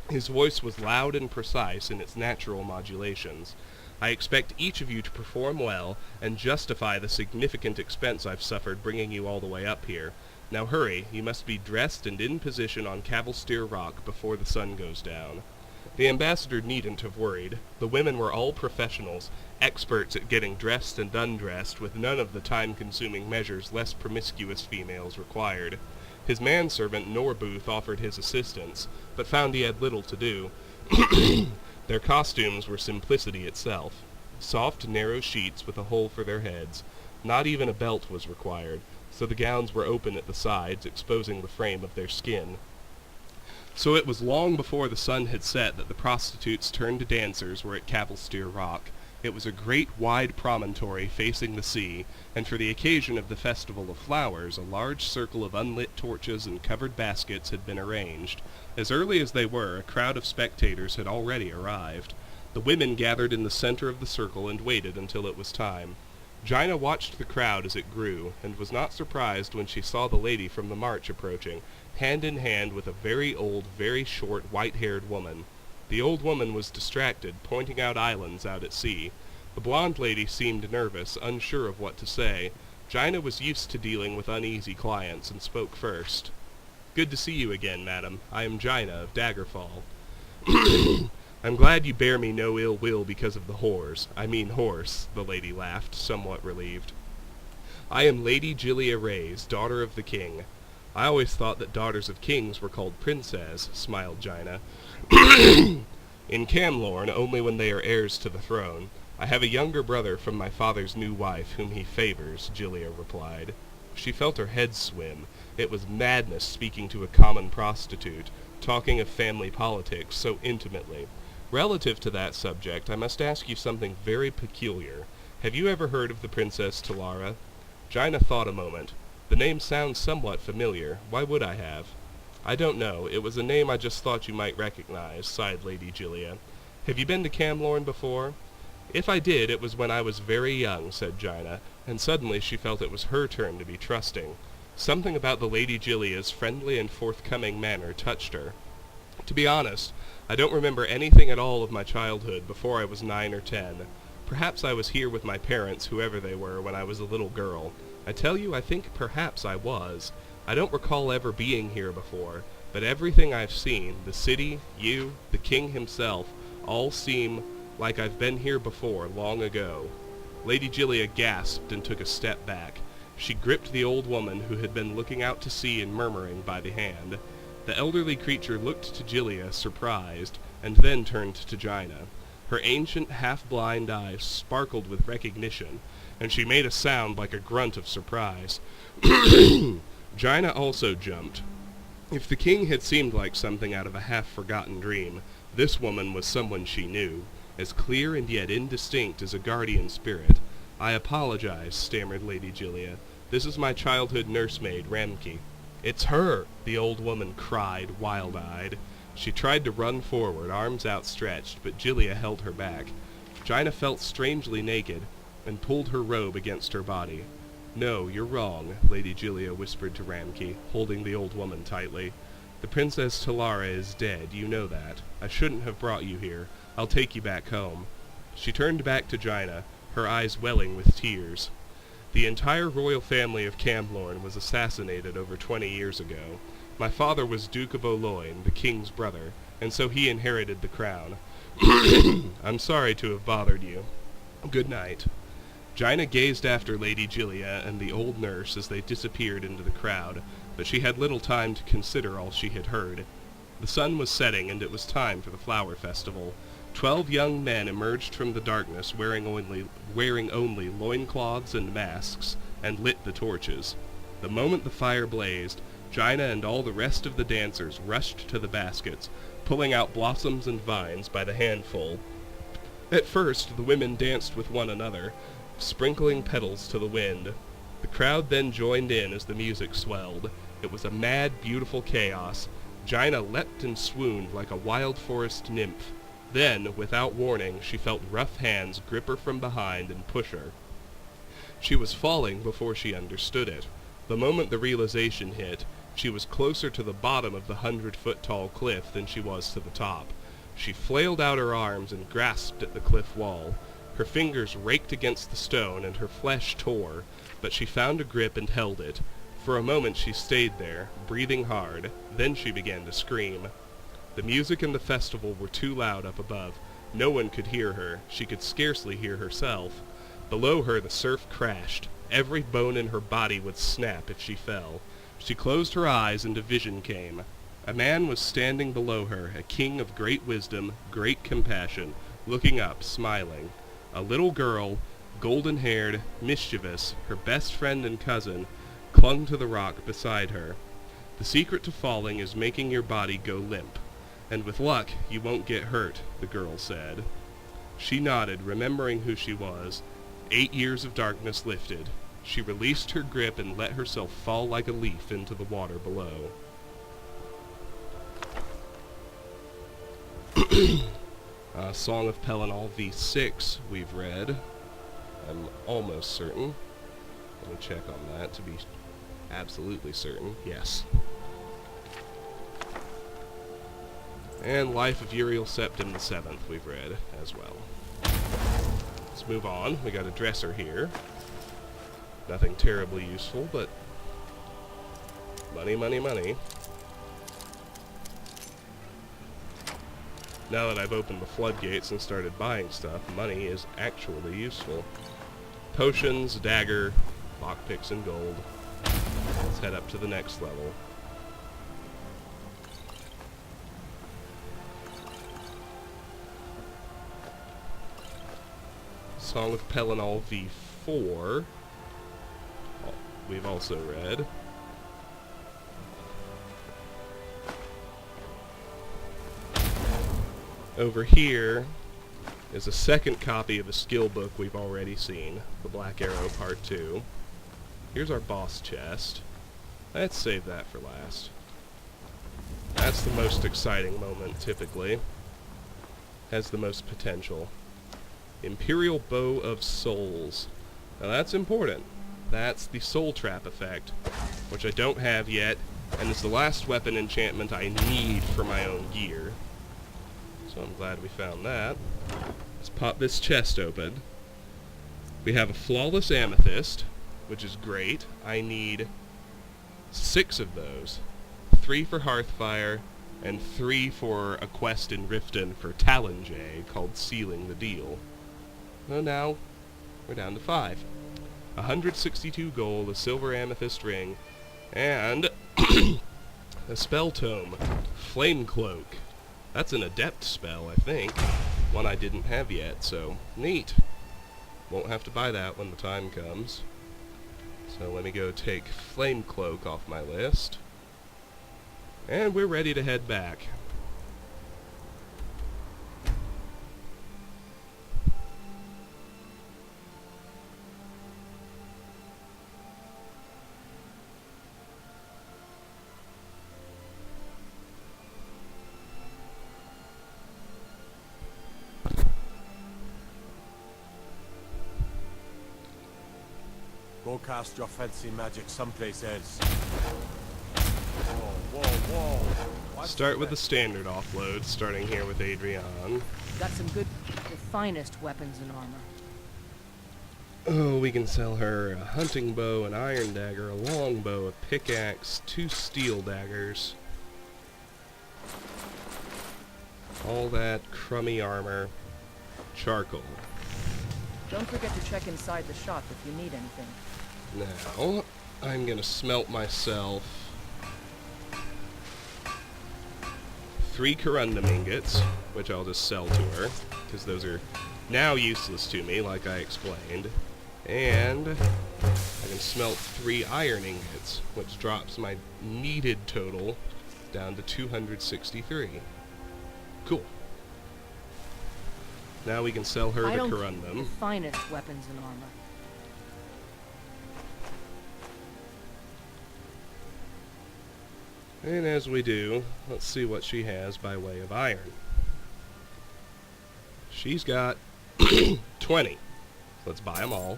His voice was loud and precise in its natural modulations. "I expect each of you to perform well, and justify the significant expense I've suffered bringing you all the way up here. Now hurry, you must be dressed and in position on Cavalsteer Rock before the sun goes down." The ambassador needn't have worried. The women were all professionals, experts at getting dressed and undressed, with none of the time-consuming measures less promiscuous females required. His manservant Norbooth offered his assistance, but found he had little to do. Their costumes were simplicity itself. Soft, narrow sheets with a hole for their heads. Not even a belt was required, so the gowns were open at the sides, exposing the frame of their skin. So it was long before the sun had set that the prostitutes turned dancers were at Cavalsteer Rock. It was a great wide promontory facing the sea, and for the occasion of the Festival of Flowers a large circle of unlit torches and covered baskets had been arranged. As early as they were, a crowd of spectators had already arrived. The women gathered in the center of the circle and waited until it was time. Gina watched the crowd as it grew, and was not surprised when she saw the lady from the march approaching, hand in hand with a very old, very short, white-haired woman. The old woman was distracted, pointing out islands out at sea. The blonde lady seemed nervous, unsure of what to say. Gina was used to dealing with uneasy clients, and spoke first. "Good to see you again, madam. I am Gina of Daggerfall." "I'm glad you bear me no ill will because of the horse, the lady laughed, somewhat relieved. "I am Lady Julia Reyes, daughter of the king." "I always thought that daughters of kings were called princesses," smiled Gina. "In Camlorn, only when they are heirs to the throne. I have a younger brother from my father's new wife, whom he favors," Julia replied. She felt her head swim. It was madness speaking to a common prostitute, talking of family politics so intimately. Relative to that subject, I must ask you something very peculiar. Have you ever heard of the Princess Talara? Jaina thought a moment. The name sounds somewhat familiar. Why would I have? I don't know. It was a name I just thought you might recognize, sighed Lady Julia. Have you been to Camlorn before? If I did, it was when I was very young, said Jaina, and suddenly she felt it was her turn to be trusting. Something about the Lady Julia's friendly and forthcoming manner touched her. To be honest, I don't remember anything at all of my childhood before I was 9 or 10. Perhaps I was here with my parents, whoever they were, when I was a little girl. I tell you, I think perhaps I was. I don't recall ever being here before, but everything I've seen, the city, you, the king himself, all seem like I've been here before, long ago. Lady Julia gasped and took a step back. She gripped the old woman who had been looking out to sea and murmuring by the hand. The elderly creature looked to Julia, surprised, and then turned to Jaina. Her ancient, half-blind eyes sparkled with recognition, and she made a sound like a grunt of surprise. Jaina also jumped. If the king had seemed like something out of a half-forgotten dream, this woman was someone she knew, as clear and yet indistinct as a guardian spirit. I apologize, stammered Lady Julia. This is my childhood nursemaid, Ramke. It's her, the old woman cried, wild-eyed. She tried to run forward, arms outstretched, but Julia held her back. Jaina felt strangely naked, and pulled her robe against her body. No, you're wrong, Lady Julia whispered to Ramke, holding the old woman tightly. The Princess Talara is dead, you know that. I shouldn't have brought you here. I'll take you back home. She turned back to Jaina, her eyes welling with tears. The entire royal family of Camlorn was assassinated over 20 years ago. My father was Duke of Oloin, the king's brother, and so he inherited the crown. I'm sorry to have bothered you. Good night. Jaina gazed after Lady Julia and the old nurse as they disappeared into the crowd, but she had little time to consider all she had heard. The sun was setting, and it was time for the flower festival. 12 young men emerged from the darkness wearing only loincloths and masks, and lit the torches. The moment the fire blazed, Jaina and all the rest of the dancers rushed to the baskets, pulling out blossoms and vines by the handful. At first, the women danced with one another, sprinkling petals to the wind. The crowd then joined in as the music swelled. It was a mad, beautiful chaos. Jaina leapt and swooned like a wild forest nymph. Then, without warning, she felt rough hands grip her from behind and push her. She was falling before she understood it. The moment the realization hit, she was closer to the bottom of the 100-foot-tall cliff than she was to the top. She flailed out her arms and grasped at the cliff wall. Her fingers raked against the stone and her flesh tore, but she found a grip and held it. For a moment she stayed there, breathing hard. Then she began to scream. The music and the festival were too loud up above. No one could hear her. She could scarcely hear herself. Below her the surf crashed. Every bone in her body would snap if she fell. She closed her eyes and a vision came. A man was standing below her, a king of great wisdom, great compassion, looking up, smiling. A little girl, golden-haired, mischievous, her best friend and cousin, clung to the rock beside her. The secret to falling is making your body go limp. And with luck, you won't get hurt, the girl said. She nodded, remembering who she was. 8 years of darkness lifted. She released her grip and let herself fall like a leaf into the water below. Song of Pelennor V6 we've read. I'm almost certain. Let me check on that to be absolutely certain. Yes. And Life of Uriel Septim the 7th we've read as well. Let's move on. We got a dresser here. Nothing terribly useful, but money, money, money. Now that I've opened the floodgates and started buying stuff, money is actually useful. Potions, dagger, lockpicks, and gold. Let's head up to the next level. Song of Pelennor V4. We've also read. Over here is a second copy of a skill book we've already seen, the Black Arrow Part 2. Here's our boss chest. Let's save that for last. That's the most exciting moment, typically. Has the most potential. Imperial Bow of Souls. Now that's important. That's the Soul Trap effect, which I don't have yet, and is the last weapon enchantment I need for my own gear. So I'm glad we found that. Let's pop this chest open. We have a Flawless Amethyst, which is great. I need 6 of those. 3 for Hearthfire, and 3 for a quest in Riften for Talonjay called Sealing the Deal. So now, we're down to 5. 162 gold, a silver amethyst ring, and a spell tome. Flame Cloak. That's an adept spell, I think. One I didn't have yet, so neat. Won't have to buy that when the time comes. So let me go take Flame Cloak off my list. And we're ready to head back. Go cast your fancy magic someplace else. Whoa, whoa, whoa. What's Start with the that? standard offload, starting here with Adrian. Got some good, the finest weapons and armor. Oh, we can sell her a hunting bow, an iron dagger, a longbow, a pickaxe, 2 steel daggers. All that crummy armor. Charcoal. Don't forget to check inside the shop if you need anything. Now, I'm gonna smelt myself 3 corundum ingots, which I'll just sell to her, because those are now useless to me, like I explained. And I can smelt 3 iron ingots, which drops my needed total down to 263. Cool. Now we can sell her the corundum. The finest weapons and armor. And as we do, let's see what she has by way of iron. She's got 20. Let's buy them all.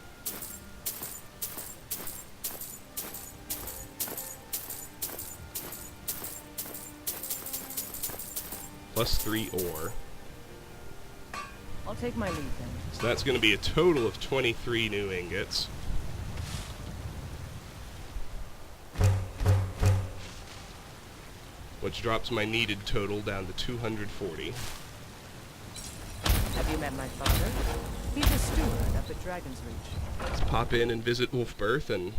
Plus 3 ore. I'll take my leave then. So that's going to be a total of 23 new ingots. Which drops my needed total down to 240. Have you met my father? He's a steward up at Dragon's Reach. Let's pop in and visit Wolfbirth and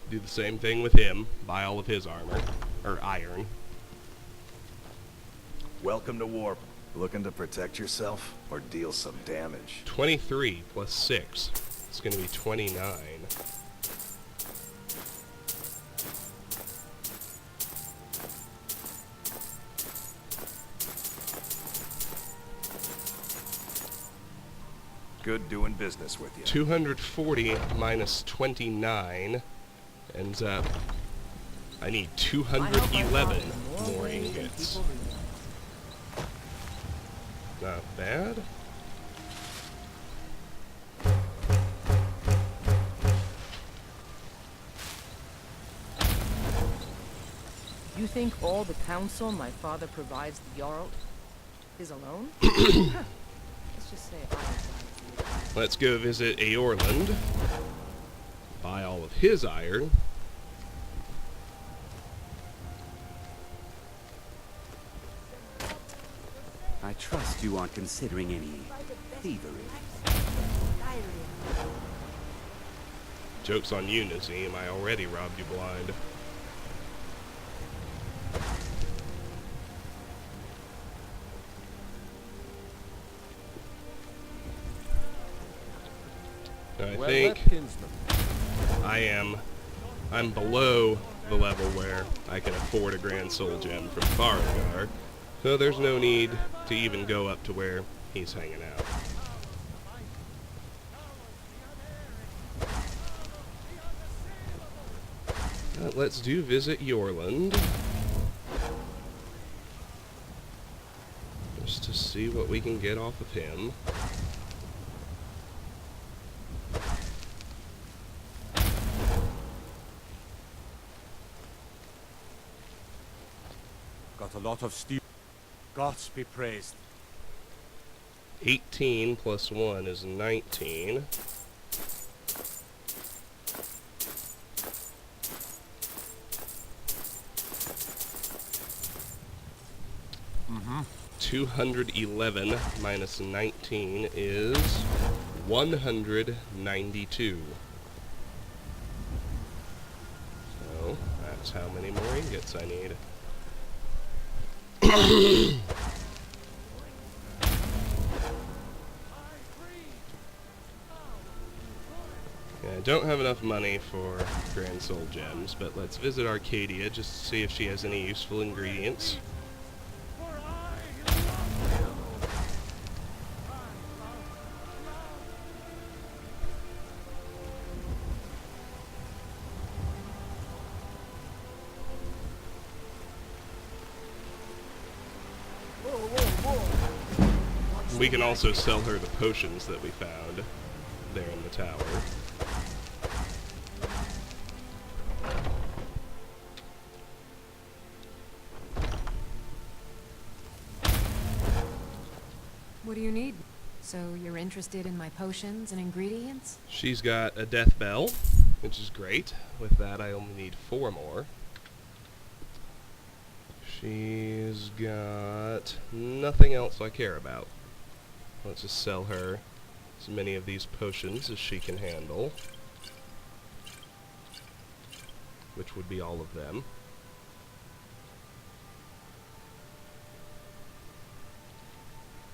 do the same thing with him. Buy all of his armor. Or iron. Welcome to Warp. Looking to protect yourself or deal some damage? 23 plus 6. It's going to be 29. Good doing business with you. 240 minus 29 ends up... I need 211 more ingots. Not bad. You think all the counsel my father provides the Jarl is alone? Let's just say I was. Let's go visit Aorland. Buy all of his iron. I trust you aren't considering any thievery. Joke's on you, Nazim. I already robbed you blind. I think I'm below the level where I can afford a Grand Soul Gem from Farakar. So there's no need to even go up to where he's hanging out. Let's do visit Yorland. Just to see what we can get off of him. Got a lot of steel. Gods be praised. 18 plus 1 is 19. Mm-hmm. 211 minus 19 is 192. So, that's how many more ingots I need. Yeah, I don't have enough money for Grand Soul Gems, but let's visit Arcadia just to see if she has any useful ingredients. We can also sell her the potions that we found there in the tower. What do you need? So you're interested in my potions and ingredients? She's got a death bell, which is great. With that, I only need 4 more. She's got nothing else I care about. Let's just sell her as many of these potions as she can handle, which would be all of them.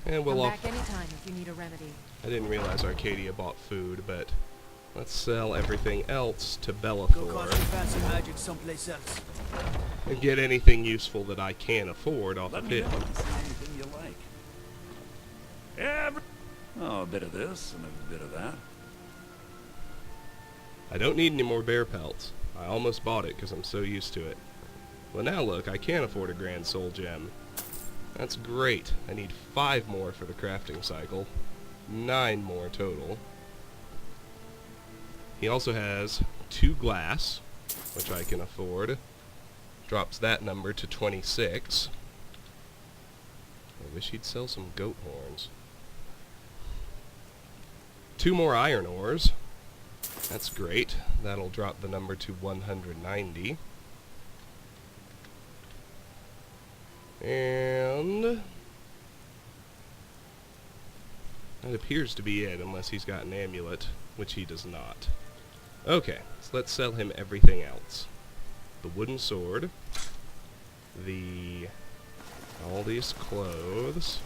And we'll Come back anytime if you need a remedy. I didn't realize Arcadia bought food, but let's sell everything else to Go cause your Bellathor fancy magic someplace else. and get anything useful that I can afford off Let of me him. know if you see anything you like. Oh, a bit of this and a bit of that. I don't need any more bear pelts. I almost bought it because I'm so used to it. Well, now look, I can afford a Grand Soul Gem. That's great. I need 5 more for the crafting cycle. 9 more total. He also has 2 glass, which I can afford. Drops that number to 26. I wish he'd sell some goat horns. 2 more iron ores. That's great. That'll drop the number to 190. And that appears to be it, unless he's got an amulet, which he does not. Okay, so let's sell him everything else. The wooden sword, all these clothes,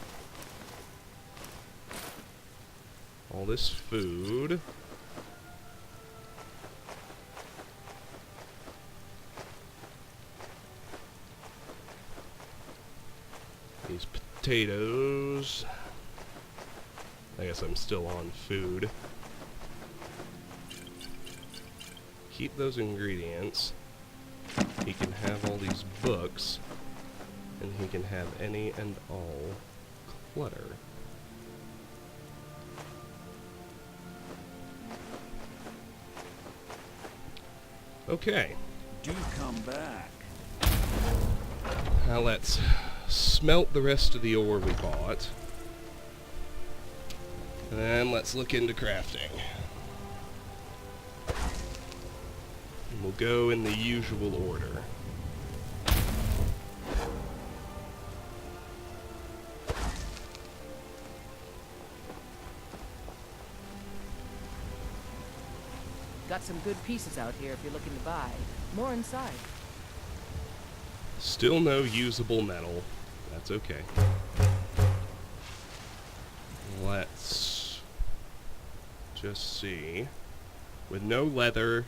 all this food, these potatoes. I guess I'm still on food. Keep those ingredients. He can have all these books, and he can have any and all clutter. Okay. Do come back. Now let's smelt the rest of the ore we bought. And then let's look into crafting. And we'll go in the usual order. Got some good pieces out here if you're looking to buy. More inside. Still no usable metal. That's okay. Let's just see. With no leather,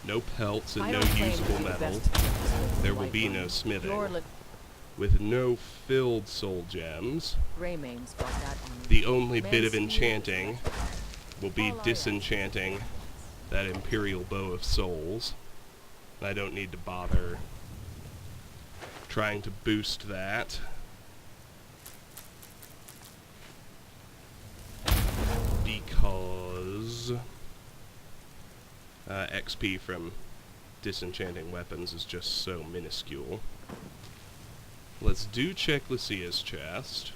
no pelts, and I no don't claim to usable be the metal, best of guys, there will be Whiterun. no smithing. Your li- with no filled soul gems. Greymane's got that on The only bit of Man's enchanting will be disenchanting that Imperial Bow of Souls. I don't need to bother trying to boost that. Because XP from disenchanting weapons is just so minuscule. Let's do check Lucia's chest.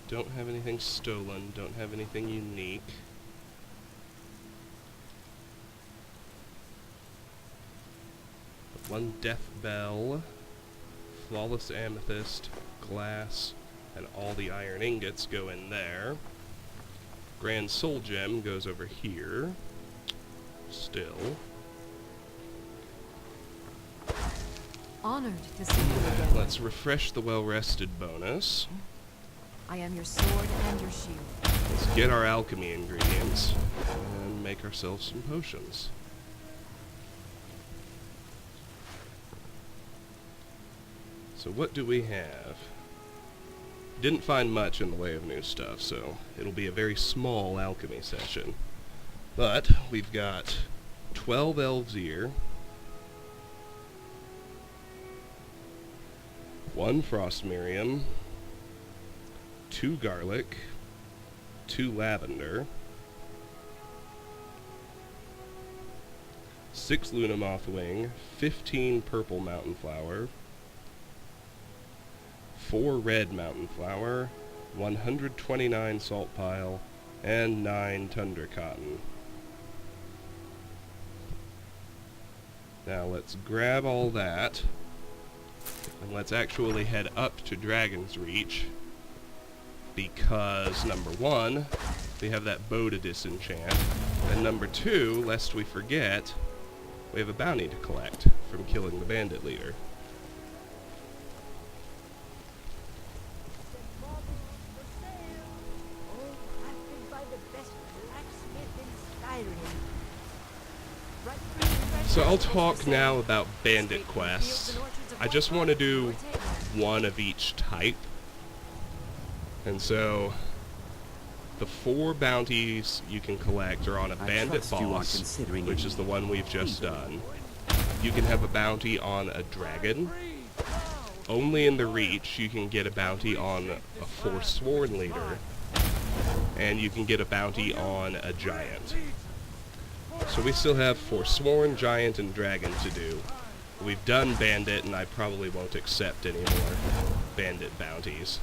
Don't have anything stolen, don't have anything unique. One death bell, flawless amethyst, glass, and all the iron ingots go in there. Grand soul gem goes over here. Still. Honored to see you again. Let's refresh the well-rested bonus. I am your sword and your shield. Let's get our alchemy ingredients and make ourselves some potions. So what do we have? Didn't find much in the way of new stuff, so it'll be a very small alchemy session. But we've got 12 elves ear, 1 frost miriam, 2 garlic, 2 lavender, 6 Luna Mothwing, 15 purple mountain flower, 4 red mountain flower, 129 salt pile, and 9 tundra cotton. Now let's grab all that, and let's actually head up to Dragon's Reach, because number 1, we have that bow to disenchant, and number 2, lest we forget, we have a bounty to collect from killing the bandit leader. So I'll talk now about bandit quests. I just want to do one of each type. And so, the 4 bounties you can collect are on a bandit boss, which is the one we've just done. You can have a bounty on a dragon. Only in the Reach you can get a bounty on a Forsworn leader. And you can get a bounty on a giant. So we still have Forsworn, Giant, and Dragon to do. We've done Bandit, and I probably won't accept any more Bandit bounties.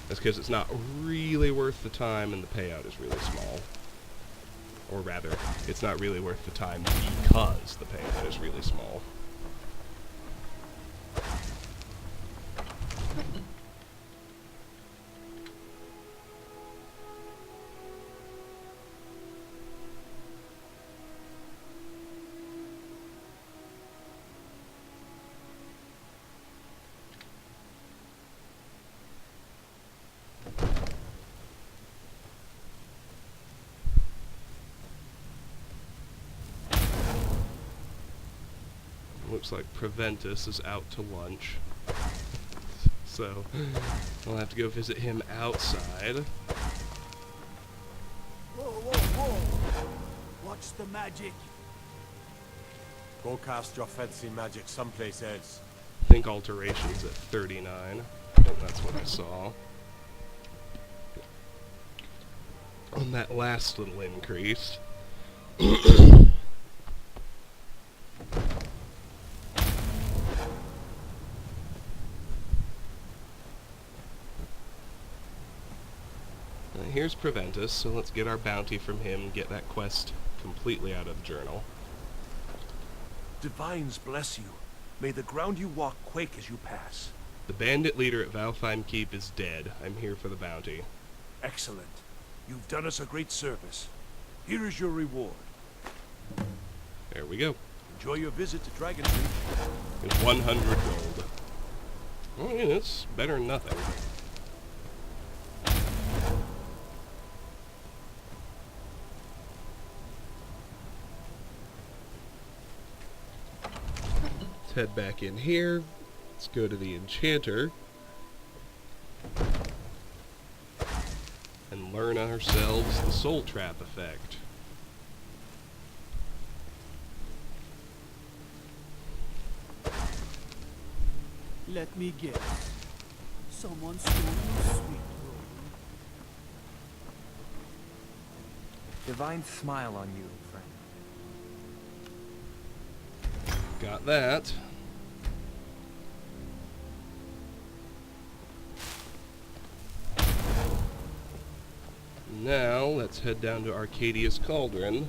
That's because it's not really worth the time, and the payout is really small. Or rather, it's not really worth the time because the payout is really small. Looks like Preventus is out to lunch. So, I'll have to go visit him outside. Whoa, whoa, whoa! Watch the magic. Go cast your fancy magic someplace else. I think alterations at 39. I think that's what I saw. On that last little increase. Here's Preventus, so let's get our bounty from him, get that quest completely out of the journal. Divines bless you. May the ground you walk quake as you pass. The bandit leader at Valtheim Keep is dead. I'm here for the bounty. Excellent. You've done us a great service. Here is your reward. There we go. Enjoy your visit to Dragon's Reach. It's 100 gold. Well, yeah, it's better than nothing. Let's head back in here. Let's go to the enchanter and learn ourselves the soul trap effect. Let me guess. Someone stole your sweet roll. Divine smile on you, friend. Got that. Now, let's head down to Arcadia's Cauldron,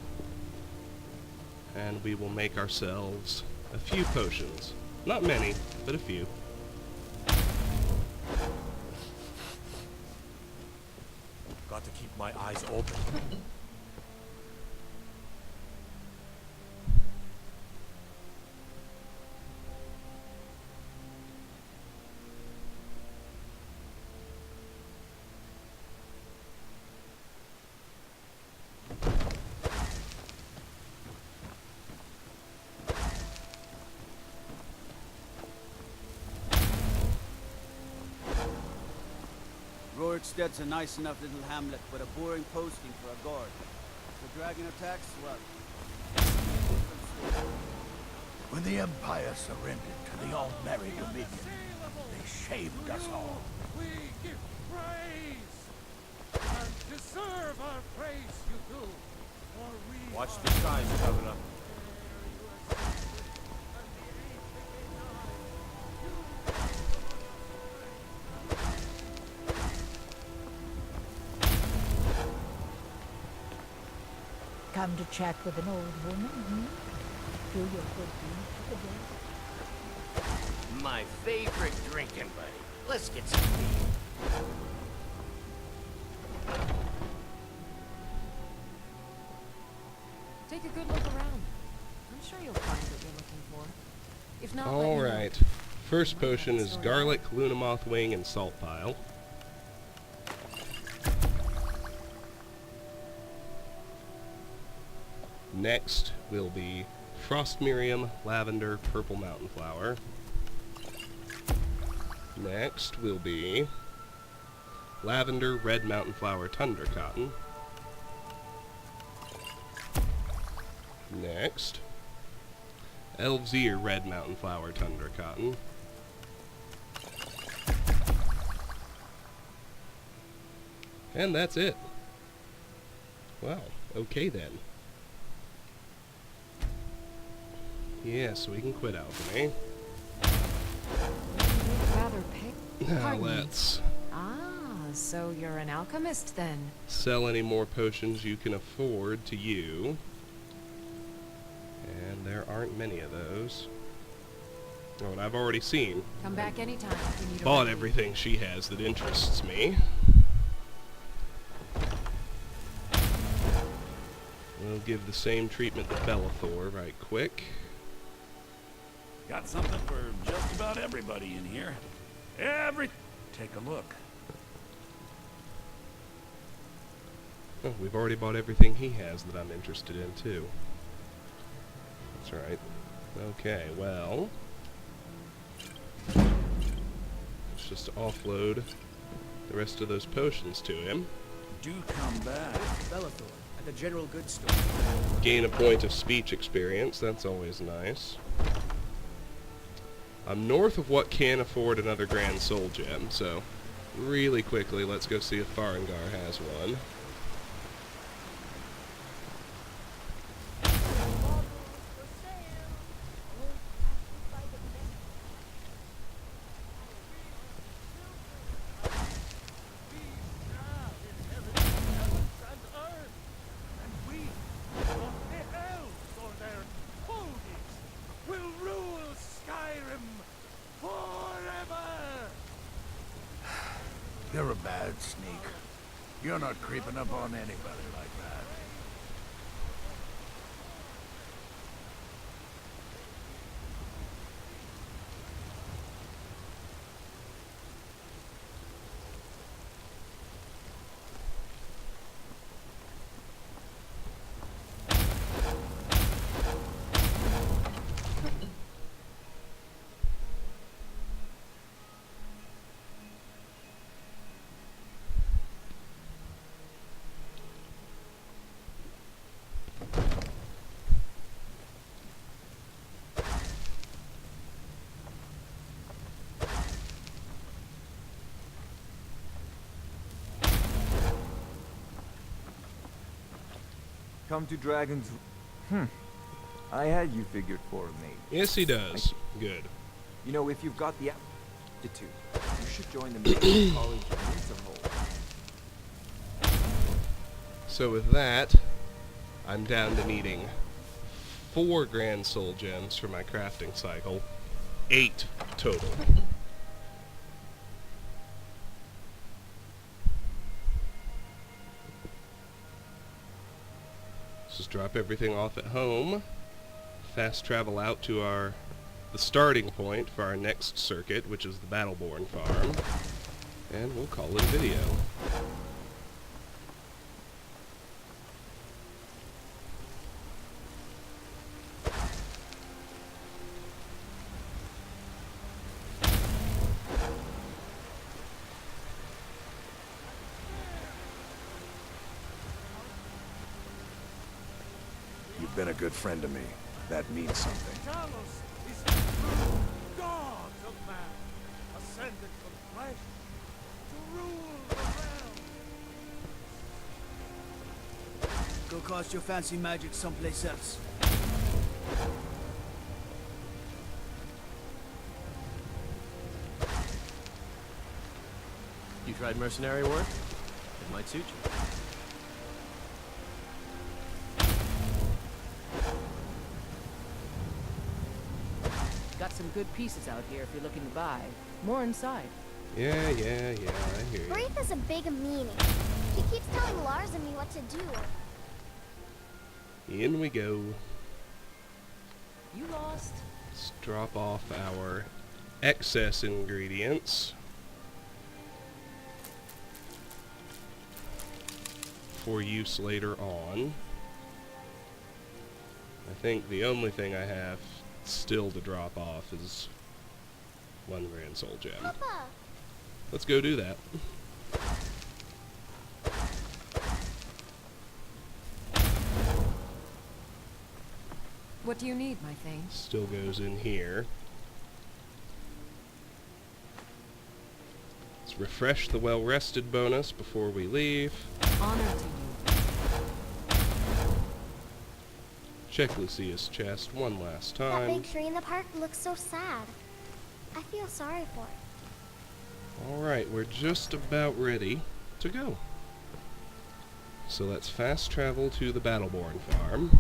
and we will make ourselves a few potions. Not many, but a few. Got to keep my eyes open. Roriksted's a nice enough little hamlet, but a boring posting for a guard. The dragon attacks, well... When the Empire surrendered to the All-Merry Dominion, they shamed us all. We give praise! And deserve our praise, you do! For we Watch the skies, Governor. Come to chat with an old woman, hmm? Do your good deed for the day. My favorite drinking buddy. Let's get some beer. Take a good look around. I'm sure you'll find what you're looking for. If not, let me know. Alright. First potion is garlic, lunamoth wing, and salt pile. Next will be frost miriam, lavender, purple mountain flower. Next will be lavender, red mountain flower, tundra cotton. Next, elf's ear, red mountain flower, tundra cotton. And that's it. Wow, okay then. Yes, we can quit alchemy. Rather pick. Now Pardon me. let's Ah, so you're an alchemist then? sell any more potions you can afford to you. And there aren't many of those. Oh, and I've already seen. Come back anytime if you need a Bought remedy. everything she has that interests me. We'll give the same treatment to Bellathor right quick. Got something for just about everybody in here. Take a look. Oh, we've already bought everything he has that I'm interested in, too. That's right. Okay, well... let's just offload the rest of those potions to him. Do come back. Bellathor, at the general goods store. Gain a point of speech experience, that's always nice. I'm north of what can afford another Grand Soul Gem, so really quickly let's go see if Farengar has one. You're a bad sneak. You're not creeping up on anybody like that. come to Dragon's... I had you figured for me. Yes, he does. Good. You know, if you've got the aptitude, you should join the Military College in Winterhold. So with that, I'm down to needing 4 Grand Soul Gems for my crafting cycle. 8 total. Let's just drop everything off at home. Fast travel out to the starting point for our next circuit, which is the Battleborn farm. And we'll call it a video. You've been a good friend to me. That means something. Talos is the true god of man, ascended from flesh to rule the realm. Go cast your fancy magic someplace else. You tried mercenary work? It might suit you. Got some good pieces out here if you're looking to buy. More inside. Yeah, I hear you. Brief is a big meanie. He keeps telling Lars and me what to do. In we go. You lost. Let's drop off our excess ingredients for use later on. I think the only thing I have still to drop off is 1 Grand Soul Gem. Papa. Let's go do that. What do you need, my thing? Still goes in here. Let's refresh the well-rested bonus before we leave. Honor to you. Check Lucia's chest one last That time. big tree in the park looks so sad. I feel sorry for it. Alright, we're just about ready to go. So let's fast travel to the Battleborn farm.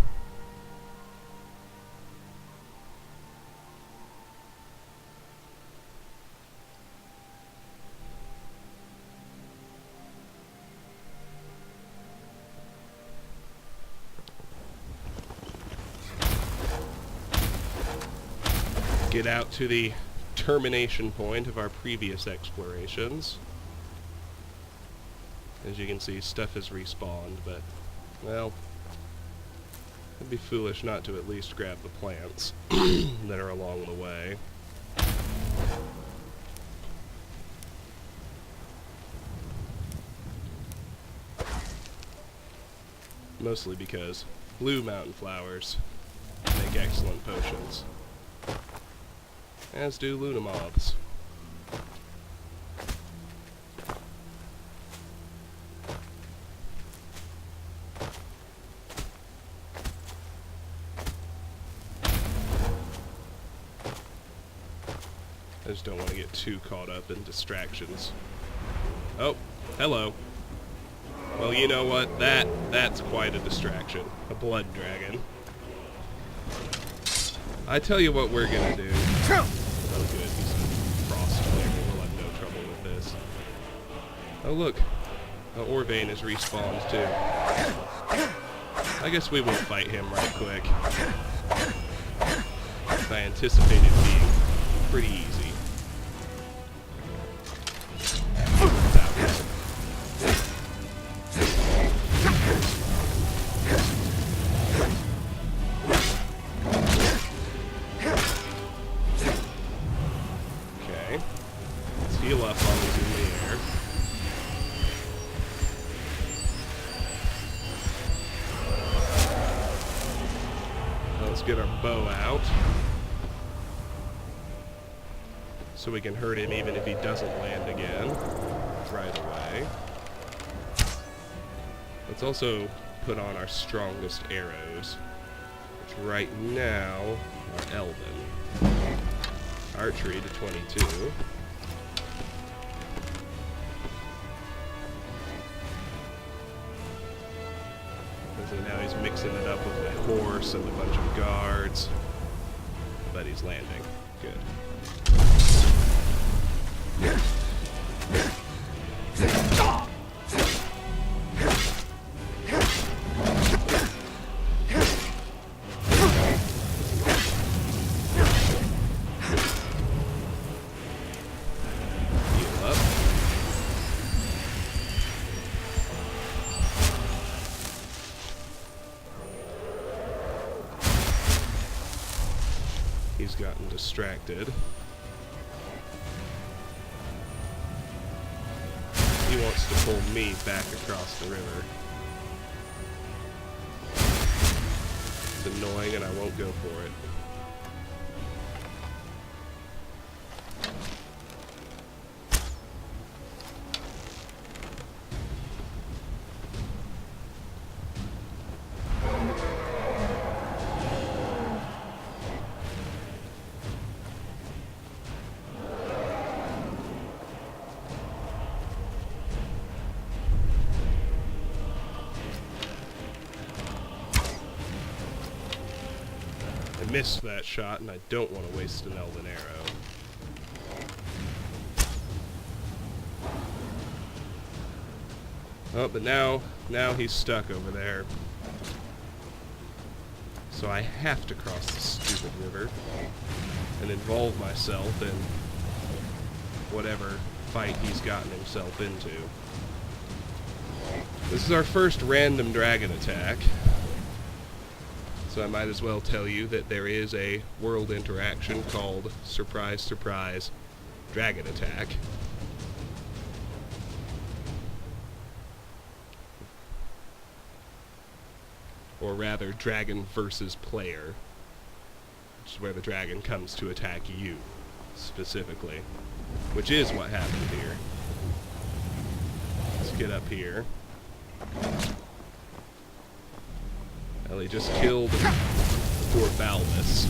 Get out to the termination point of our previous explorations. As you can see, stuff has respawned, but, well, it'd be foolish not to at least grab the plants that are along the way. Mostly because blue mountain flowers make excellent potions. As do Luna moths. I just don't want to get too caught up in distractions. Oh, hello. Well, you know what? That's quite a distraction. A blood dragon. I tell you what we're gonna do. Oh good, he's a frost player. We'll have no trouble with this. Oh look, Orvane is respawned too. I guess we will fight him right quick. I anticipated being pretty easy. Heal up while he's in the air. Let's get our bow out. So we can hurt him even if he doesn't land again right away. Let's also put on our strongest arrows, which right now are Elven. Archery to 22. So now he's mixing it up with my horse and a bunch of guards. But he's landing. Good. Heal up. He's gotten distracted. He wants to pull me back across the river. It's annoying and I won't go for it. I missed that shot, and I don't want to waste an elven arrow. Oh, but now he's stuck over there. So I have to cross the stupid river and involve myself in whatever fight he's gotten himself into. This is our first random dragon attack. So I might as well tell you that there is a world interaction called Surprise, Surprise, Dragon Attack. Or rather, Dragon versus Player, which is where the dragon comes to attack you, specifically. Which is what happened here. Let's get up here. Well, he just killed poor Balbus.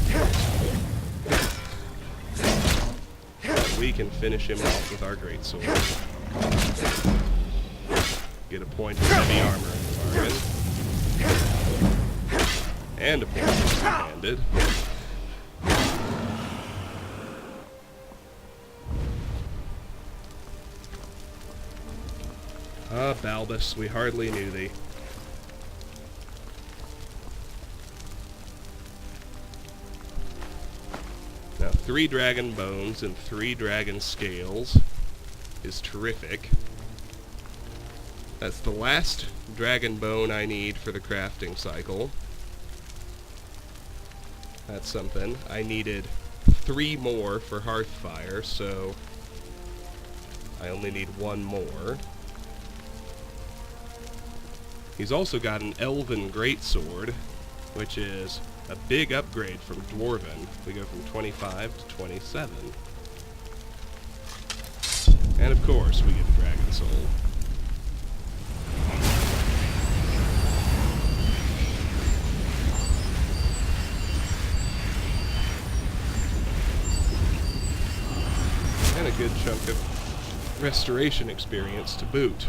But we can finish him off with our greatsword. Get a point of heavy armor in the bargain. And a point of two-handed. Ah, Balbus, we hardly knew thee. Now, 3 dragon bones and 3 dragon scales is terrific. That's the last dragon bone I need for the crafting cycle. That's something. I needed 3 more for Hearthfire, so I only need 1 more. He's also got an Elven Greatsword, which is a big upgrade from Dwarven. We go from 25 to 27. And of course, we get the Dragon Soul. And a good chunk of restoration experience to boot.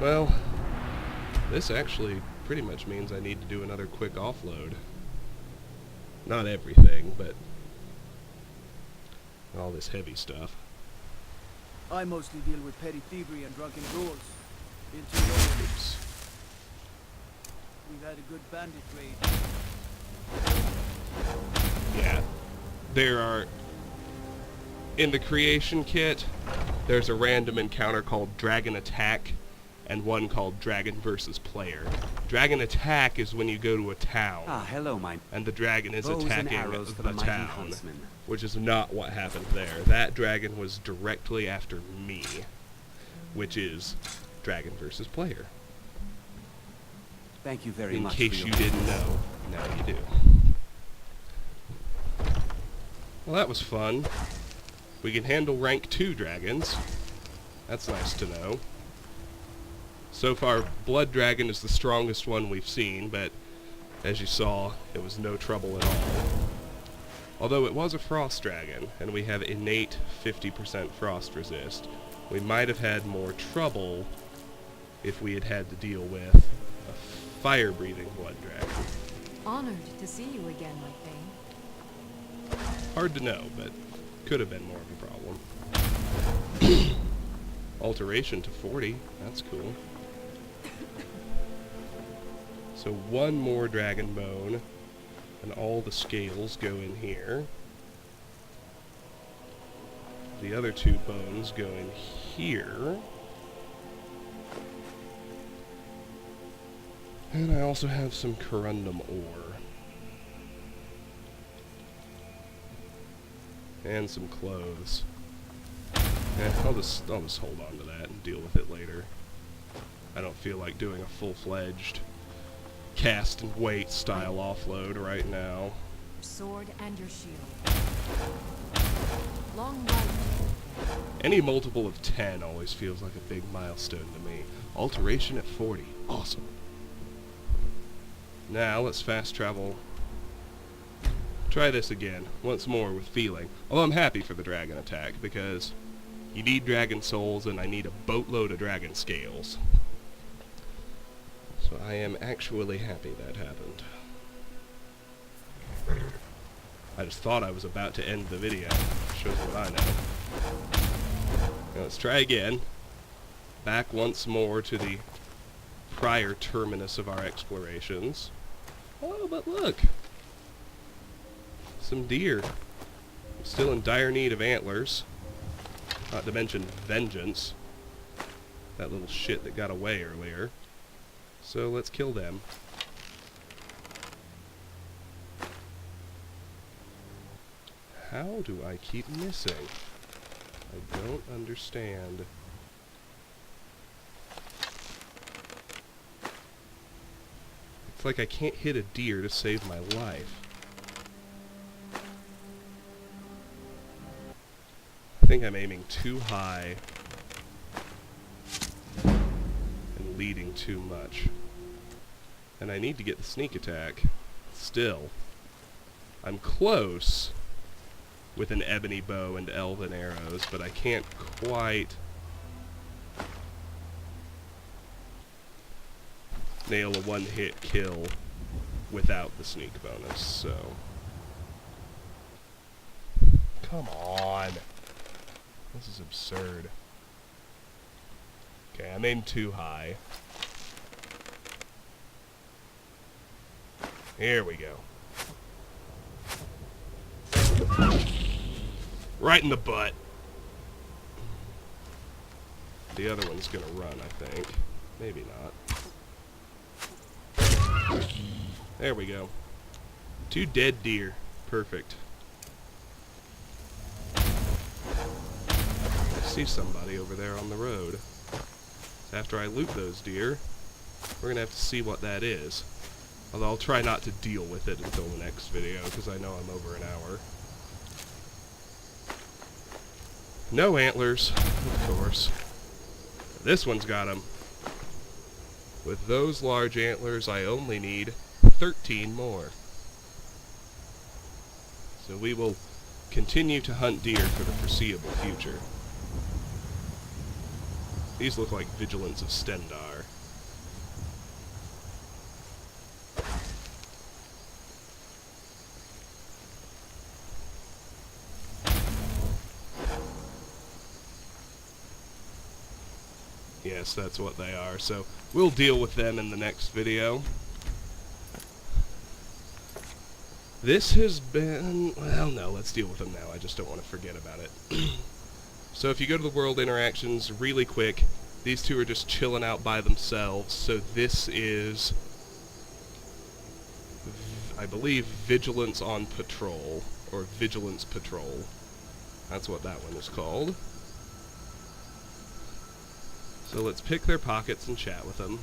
Well, this actually pretty much means I need to do another quick offload. Not everything, but all this heavy stuff. I mostly deal with petty thievery and drunken duels. Oops. We've had a good bandit raid. Yeah. There are... In the creation kit, there's a random encounter called Dragon Attack, and one called Dragon versus Player. Dragon Attack is when you go to a town. Ah, hello, my... And the dragon is attacking the town, huntsman. which is not what happened there. That dragon was directly after me, which is Dragon versus Player. Thank you very much. In case you didn't know, now you do. Well, that was fun. We can handle rank 2 dragons. That's nice to know. So far, Blood Dragon is the strongest one we've seen, but as you saw, it was no trouble at all. Although it was a Frost Dragon, and we have innate 50% frost resist, we might have had more trouble if we had had to deal with a fire-breathing Blood Dragon. Honored to see you again, my Thane. Hard to know, but could have been more of a problem. Alteration to 40, that's cool. So one more dragon bone, and all the scales go in here. The other 2 bones go in here. And I also have some corundum ore. And some clothes. I'll just hold on to that and deal with it later. I don't feel like doing a full-fledged cast and wait style offload right now. Sword and your shield. Long life. Any multiple of 10 always feels like a big milestone to me. Alteration at 40. Awesome. Now let's fast travel. Try this again, once more with feeling. Although I'm happy for the dragon attack, because you need dragon souls and I need a boatload of dragon scales. So I am actually happy that happened. I just thought I was about to end the video. Shows what I know. Now let's try again. Back once more to the prior terminus of our explorations. Oh, but look! Some deer. I'm still in dire need of antlers. Not to mention vengeance. That little shit that got away earlier. So let's kill them. How do I keep missing? I don't understand. It's like I can't hit a deer to save my life. I think I'm aiming too high and leading too much. And I need to get the sneak attack. Still, I'm close with an ebony bow and elven arrows, but I can't quite nail a one-hit kill without the sneak bonus, so... Come on! This is absurd. Okay, I'm aimed too high. Here we go. Right in the butt. The other one's gonna run, I think. Maybe not. There we go. 2 dead deer. Perfect. I see somebody over there on the road. After I loot those deer, we're gonna have to see what that is. Although I'll try not to deal with it until the next video, because I know I'm over an hour. No antlers, of course. This one's got them. With those large antlers, I only need 13 more. So we will continue to hunt deer for the foreseeable future. These look like vigilants of Stendar. Yes, that's what they are. So we'll deal with them in the next video. This has been... well, no, let's deal with them now. I just don't want to forget about it. So if you go to the world interactions really quick, these two are just chilling out by themselves. So this is, I believe, Vigilance on Patrol, or Vigilance Patrol. That's what that one is called. So let's pick their pockets and chat with them.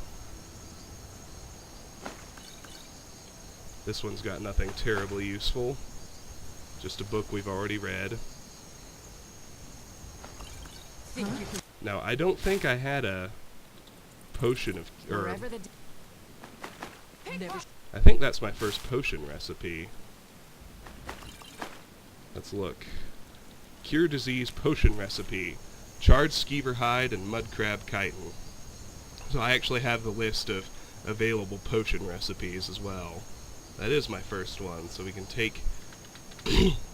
This one's got nothing terribly useful. Just a book we've already read. Now, I don't think I had a potion of... Or, Wherever the never I think that's my first potion recipe. Let's look. Cure disease potion recipe. Charred skeever hide and mud crab chitin. So I actually have the list of available potion recipes as well. That is my first one, so we can take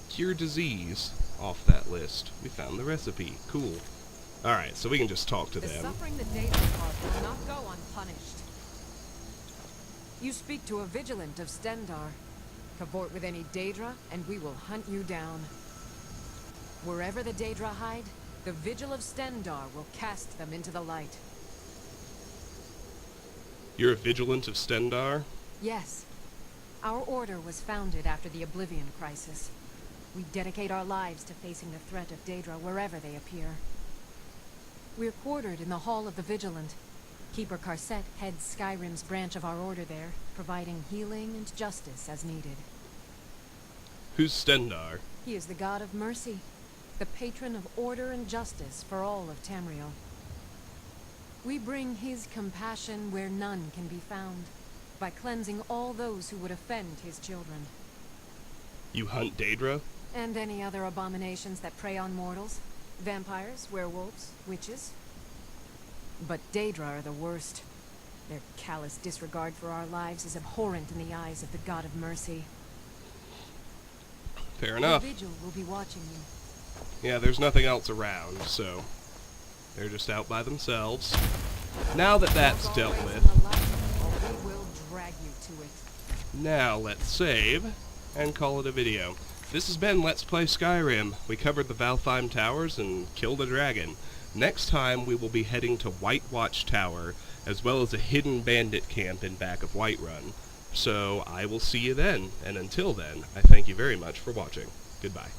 cure disease off that list. We found the recipe. Cool. Alright, so we can just talk to the them. suffering that Daedra caused will not go unpunished. You speak to a vigilant of Stendar. Cavort with any Daedra, and we will hunt you down. Wherever the Daedra hide, the Vigil of Stendar will cast them into the light. You're a vigilant of Stendar? Yes. Our order was founded after the Oblivion Crisis. We dedicate our lives to facing the threat of Daedra wherever they appear. We're quartered in the Hall of the Vigilant. Keeper Carset heads Skyrim's branch of our order there, providing healing and justice as needed. Who's Stendar? He is the god of mercy, the patron of order and justice for all of Tamriel. We bring his compassion where none can be found, by cleansing all those who would offend his children. You hunt Daedra? And any other abominations that prey on mortals. Vampires, werewolves, witches. But Daedra are the worst. Their callous disregard for our lives is abhorrent in the eyes of the god of mercy. Fair enough. The Vigil will be watching you. Yeah, there's nothing else around, so they're just out by themselves. Now that that's dealt with, We will drag you to it. now let's save and call it a video. This has been Let's Play Skyrim. We covered the Valtheim Towers and killed a dragon. Next time we will be heading to White Tower, as well as a hidden bandit camp in back of Whiterun. So I will see you then, and until then, I thank you very much for watching. Goodbye.